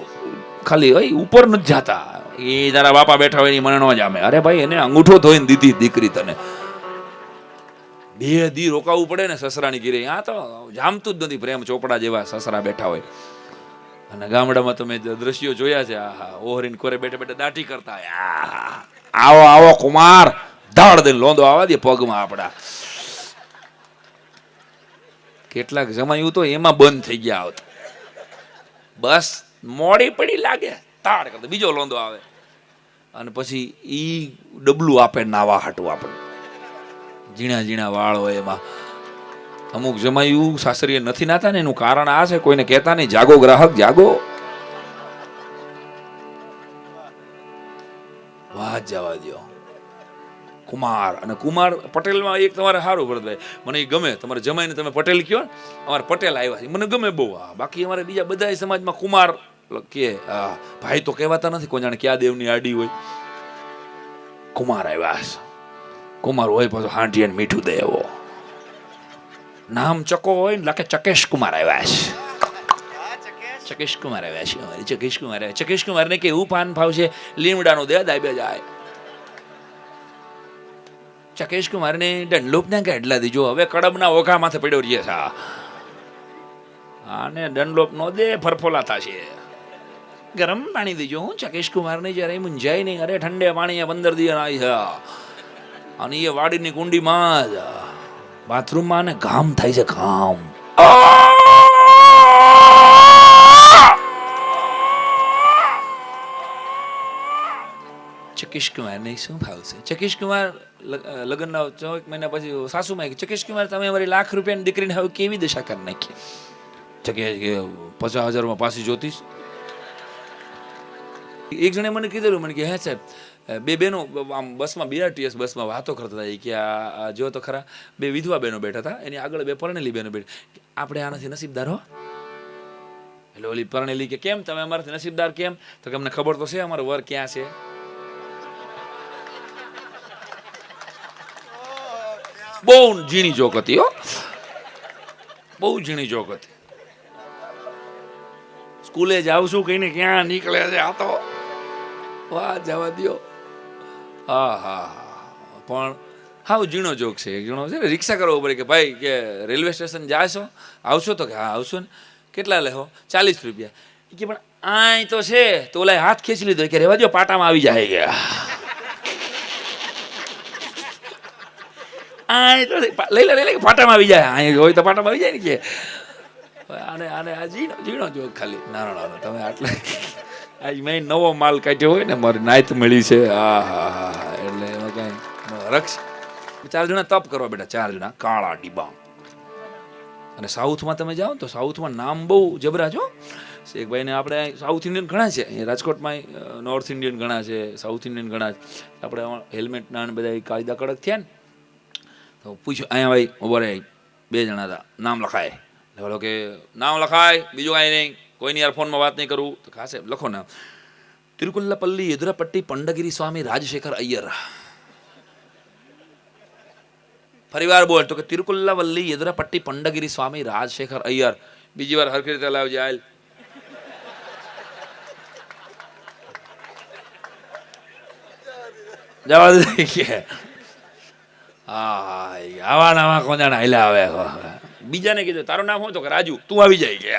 ખાલી હોય, ઉપર નથી જતા. એ તારા બાપા બેઠા હોય, મને ન જામે. અરે ભાઈ, એને અંગૂઠો ધોઈને દીધી દીકરી તને. 2 દી રોકાવું પડે ને સસરાની ઘીરે. આ તો જામતું જ નથી, પ્રેમ ચોપડા જેવા સસરા બેઠા હોય. અને ગામડામાં તમે દ્રશ્યો જોયા છે, ઓહરીને કોરે બેઠા બેઠા દાઢી કરતા હોય. આવો આવો કુમાર, ધાડ દઈને લોંદો આવા દે પગમાં આપડા. કેટલાક જમાયું તો એમાં બંધ થઈ ગયા આવતા, બસ મોડી પડી લાગે, તાડ કરતા બીજો લોંદો આવે. અને પછી ઈ ડબલું આપે નાવા હાટું, આપણે ઝીણા ઝીણા વાળ હોય એમાં. અમુક જમાયું સાસરીએ નથી નાતા ને, એનું કારણ આ છે, કોઈને કહેતા નહીં, જાગો ગ્રાહક જાગો. વાત જવા દો. કુમાર, અને કુમાર પટેલમાં એક તમારે સારું ભરતભાઈ, મને એ ગમે. તમારે જમાઈને તમે પટેલ કયો ને, અમારે પટેલ આવ્યા છે, મને ગમે બહુ. બાકી અમારે બીજા બધા સમાજમાં કુમાર કે ભાઈ તો કહેવાતા નથી, કોઈ જાણે ક્યાં દેવની આડી હોય. કુમાર આવ્યા છે, કુમાર હોય પાછું હાંડિયાને મીઠું દે એવો. નામ ચકો હોય ને, લાગે ચકેશ કુમાર આવ્યા છે, ચકેશ કુમાર આવ્યા છે, ચકેશ કુમાર આવ્યા. ચકેશ કુમારને કેવું પાન ભાવશે, લીમડાનો દે દાબ્યા જાય. ચકેશ કુમારને દંડલોપના કેટલા દીજો, હવે કડબના ઓઘા માથે પડ્યો રહીએ છે. આને દંડલોપ નો દે, ફરફોલા થશે. ગરમ પાણી દીજો. હું ચકેશ કુમારને જયારે મુંજાય નહીં, અરે ઠંડે પાણી 15 દિવસ આવી છે, અને એ વાડીની કુંડીમાં જ બાથરૂમમાં ને ઘામ થાય છે, ઘામ. ચકેશ કુમારને શું ભાવશે? ચકેશ કુમાર લગ્નના 4 મહિના પછી સાસુમાં ચકેશ કુમાર, તમે અમારી ₹1,00,000 ની દીકરીને હવે કેવી દશા કરી નાખી? ચકેશ 50,000 પાછી જોતીશ. એક જણે મને કીધેલું, મને કે હે સાહેબ, 2 બહેનો આમ બસમાં, BRTS બસમાં વાતો કરતા હતા કે આ જો તો ખરા, 2 વિધવા બહેનો બેઠા હતા, એની આગળ 2 પરણેલી બહેનો બેઠી. આપણે આનાથી નસીબદાર હો. એટલે ઓલી પરણેલી કે કેમ તમે અમારાથી નસીબદાર કેમ? તો કે અમને ખબર તો છે અમારો વર ક્યાં છે. બહુ ઝીણી જોક હતી, હો, બહુ ઝીણી જોક હતી. સ્કૂલે જાવ છું કહીને ક્યાં નીકળે છે આ તો. વાહ જવા દો. પણ હાવ ઝીણો જોક છે. ઝીણો છે ને, રિક્ષા કરવો પડે કે ભાઈ કે રેલવે સ્ટેશન જાશો, આવશો? તો કે હા આવશો ને. કેટલા લેહો? ₹40. કે પણ આય તો છે. તો ઓલા હાથ ખેંચી લીધો કે રેવા દો, પાટામાં આવી જાય ગયા. આય તો લઈ લે પાટામાં આવી જાય. અહીંયા હોય તો પાટામાં આવી જાય ને. કે આને આ ઝીણો જોક ખાલી, નાનો. તમે આટલા આજ મેં નવો માલ કાઢ્યો હોય ને, મારી નાયત મળી છે. એટલે એમાં કઈ રક્ષ. 4 જણા તપ કરવા બેઠા, 4 જણા કાળા ડીબા. અને સાઉથમાં તમે જાઓ તો સાઉથમાં નામ બહુ જબરા છો. શેખભાઈને આપણે સાઉથ ઇન્ડિયન ઘણા છે, અહીંયા રાજકોટમાં નોર્થ ઇન્ડિયન ઘણા છે, સાઉથ ઇન્ડિયન ઘણા છે. આપણે હેલ્મેટના ને બધા કાયદા કડક થયા ને તો પૂછ્યું અહીંયા ભાઈ ઉભો રહે, 2 જણા હતા, નામ લખાય. બોલો કે નામ લખાય, બીજું કાંઈ નહીં, કોઈની યાર ફોનમાં વાત નહીં કરું. તો ખાસે લખો નામ, તિરુકુલ્લાપલ્લી યદુરાપટ્ટી પંડગીરી સ્વામી રાજશેખર અય્યર. ફરીવાર બોલ તો કે તિરુકુલ્લાવલ્લી યદુરાપટ્ટી પંડગીરી સ્વામી રાજશેખર અય્યર. બીજી વાર હરખી રીતે લાવજે. આયલ જવા દે કે હા આવા નાવા કોણ હાલ્યા આવે. બીજાને કીધું તારું નામ હોય તો કે રાજુ, તું આવી જાય કે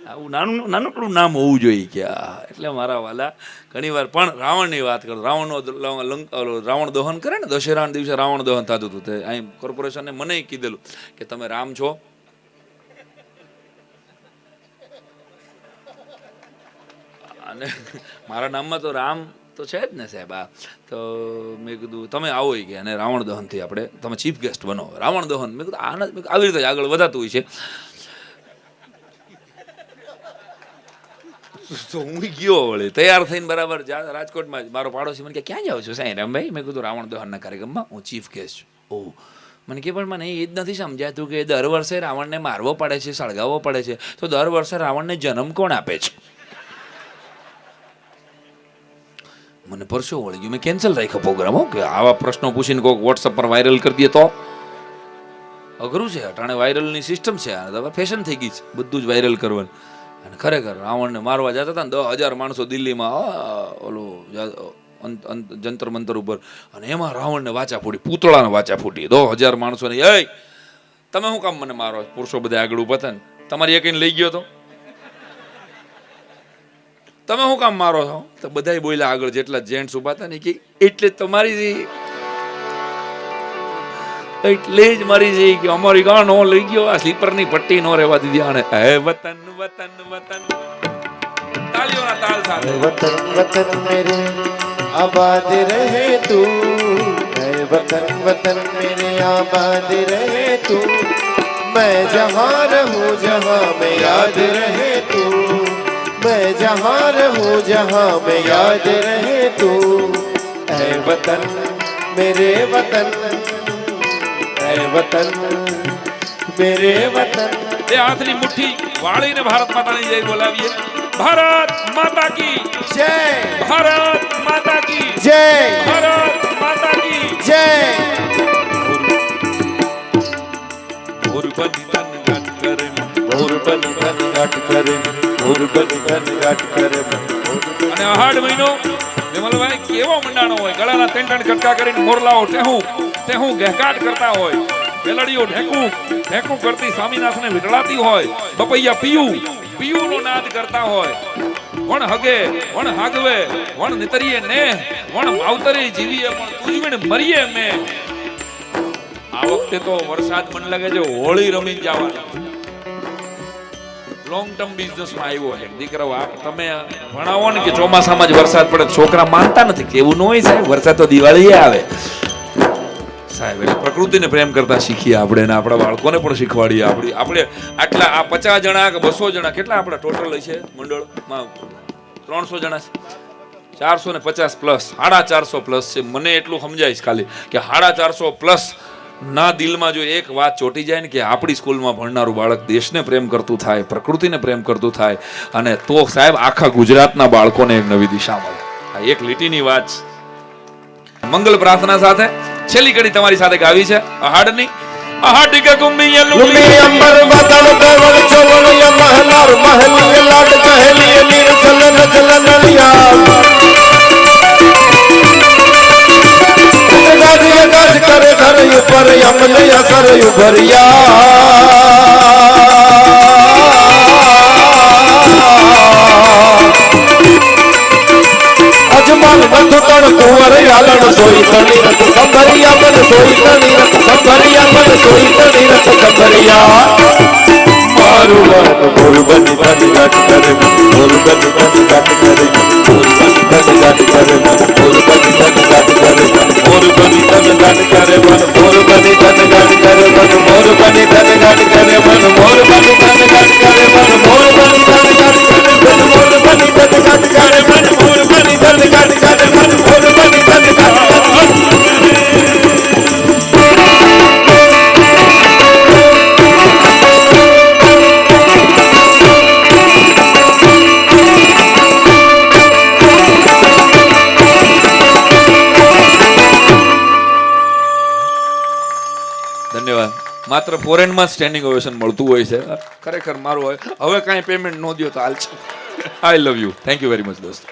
આવું નાનકડું નામ હોવું જોઈએ કે. એટલે મારા વાલા ઘણી વાર પણ રાવણની વાત કરું, રાવણ દહન કરે ને, દશેરાના દિવસે રાવણ દહન થતું હતું. તે અહીં કોર્પોરેશને મને કીધેલું કે તમે રામ છો, અને મારા નામમાં તો રામ તો છે જ ને સાહેબ. આ તો મેં કીધું તમે આવો કે અને રાવણ દહનથી આપણે તમે ચીફ ગેસ્ટ બનો. રાવણ દહન મેં કીધું આના આવી રીતે આગળ વધાતું હોય છે. તો હું ગયો વળી તૈયાર થઈને બરાબર રાજકોટમાં મારો પાડોશી મને કે ક્યાં જાવ છો સાહેબ રમભાઈ? મેં કીધું રાવણ દહનના કાર્યક્રમમાં હું ચીફ ગેસ્ટ છું. ઓહ, મને કે પણ મને એ જ નથી સમજાતું કે દર વર્ષે રાવણને મારવો પડે છે, સળગાવવો પડે છે, તો દર વર્ષે રાવણને જન્મ કોણ આપે છે? મને પરસો વળી ગયું. મેં કેન્સલ રાખ્યો પ્રોગ્રામ. કે આવા પ્રશ્નો પૂછીને કોઈક વોટ્સઅપ પર વાયરલ કરી દે તો અઘરું છે. અટાણે વાયરલની સિસ્ટમ છે, હવે ફેશન થઈ ગઈ છે બધું જ વાયરલ કરવાનું. અને ખરેખર રાવણને મારવા જતા હતા ને 10,000 માણસો દિલ્હીમાં ઓલું જંતર મંતર ઉપર, અને એમાં રાવણને વાચા ફૂટી, પૂતળાને વાચા ફૂટી 10,000 માણસોને. એ તમે શું કામ મને મારો? પુરુષો બધા આગળ ઉભા હતા ને, તમારી એકઈને લઈ ગયો તો તમે શું કામ મારો છો? તો બધાય બોલ્યા આગળ જેટલા જેન્ટ્સ ઉભા હતા ને કે એટલે તમારી એટલે જ મારી જઈ કે અમારી ગાં નો લઈ ગયો, આ સ્લીપરની પટ્ટી નો રહેવા દીધી. આને હે વતન વતન વતન, તાળીઓના તાલ સાથે वतन वतन मेरे आबाद रहे तू, है वतन वतन मेरे आबाद रहे तू, मैं जहाँ रहूं जहाँ में याद रहे तू, मैं जहाँ रहूं जहाँ में याद रहे तू, है वतन मेरे वतन, है वतन मेरे वतन. એ હાથની મુઠ્ઠી વાળીને ભારત માતાની જય બોલાવીએ. ભારત માતા કી जय, ભારત માતા કી जय, ભારત માતા કી जय. ભોરબની તન ગાટ કરે, ભોરબની તન ગાટ કરે, ભોરબની તન ગાટ કરે. અને અહાડ મહિનો વિમલભાઈ કેવો મંડાણો હોય. ગળાના તેંટણ કટકા કરીને મોરલાઓ ટેહું ગહેકાટ કરતા હોય, વેલડીઓ ઢેકું કરતી સ્વામીનાથને વિટળાતી હોય, બપૈયા પિયુનો નાદ કરતા હોય. વણ હગે વણ હાગવે વણ નિતરીએ ને વણ માવતરે જીવીએ પણ તુજવીણ મરીએ મેં. આ વખતે તો વરસાદ મને લાગે છે હોળી રમીને જવાનો. લોંગ ટર્મ બિઝનેસમાં આવ્યો છે દીકરાઓ. તમે ભણાવો ને કે ચોમાસામાં જ વરસાદ પડે, છોકરા માનતા નથી કે એવું ન હોય સાહેબ, વરસાદ તો દિવાળીએ આવે સાહેબ. એટલે પ્રકૃતિને પ્રેમ કરતા શીખીએ આપણે, ને આપણા બાળકોને પણ શીખવાડીએ. આપણે આટલા આ 50 જણા કે 200 જણા કેટલા આપણા ટોટલ છે મંડળમાં? 300 જણા છે, 450 પ્લસ, 450 પ્લસ છે. મને એટલું સમજાય છે ખાલી કે 450 પ્લસ ના દિલમાં જો એક વાત ચોટી જાય ને કે આપણી સ્કૂલમાં ભણનારું બાળક દેશને પ્રેમ કરતું થાય, પ્રકૃતિને પ્રેમ કરતું થાય, અને તો સાહેબ આખા ગુજરાતના બાળકોને એક નવી દિશા મળે. આ એક લીટીની વાત છે. મંગલ પ્રાર્થના સાથે છેલ્લી કડી તમારી સાથે ગાવી છે અહાડની. અહાડ કે ગુમ્મી લુમી અંબર બદલ કવળ ચોવળિયા મહલાર મહલીય લાડ કહેલીય નીર ચલન ચલનલિયા ગાદીય ગાજ કરે ઘર ઉપર અમને અસર ઉભરિયા અજમાલ નથ કણ કુંવર આલણ સોઈ તણી રત સંભરિયા મન સોઈ તણી રત સંભરિયા મન સોઈ તણી રત સંભરિયા મારું મન ભોરબની તન ગાટ કરે, ભોરબની તન ગાટ કરે, ભોરબની તન ગાટ કરે, ભોરબની તન ગાટ કરે, ભોરબની તન ગાટ કરે, ભોરબની તન ગાટ કરે, ભોરબની તન ગાટ ધન્યવાદ. માત્ર ફોરેનમાં સ્ટેન્ડિંગ ઓવેશન મળતું હોય છે. ખરેખર મારું હવે કાંઈ પેમેન્ટ ન દો તો હાલ છે. I love you. Thank you very much દોસ્ત.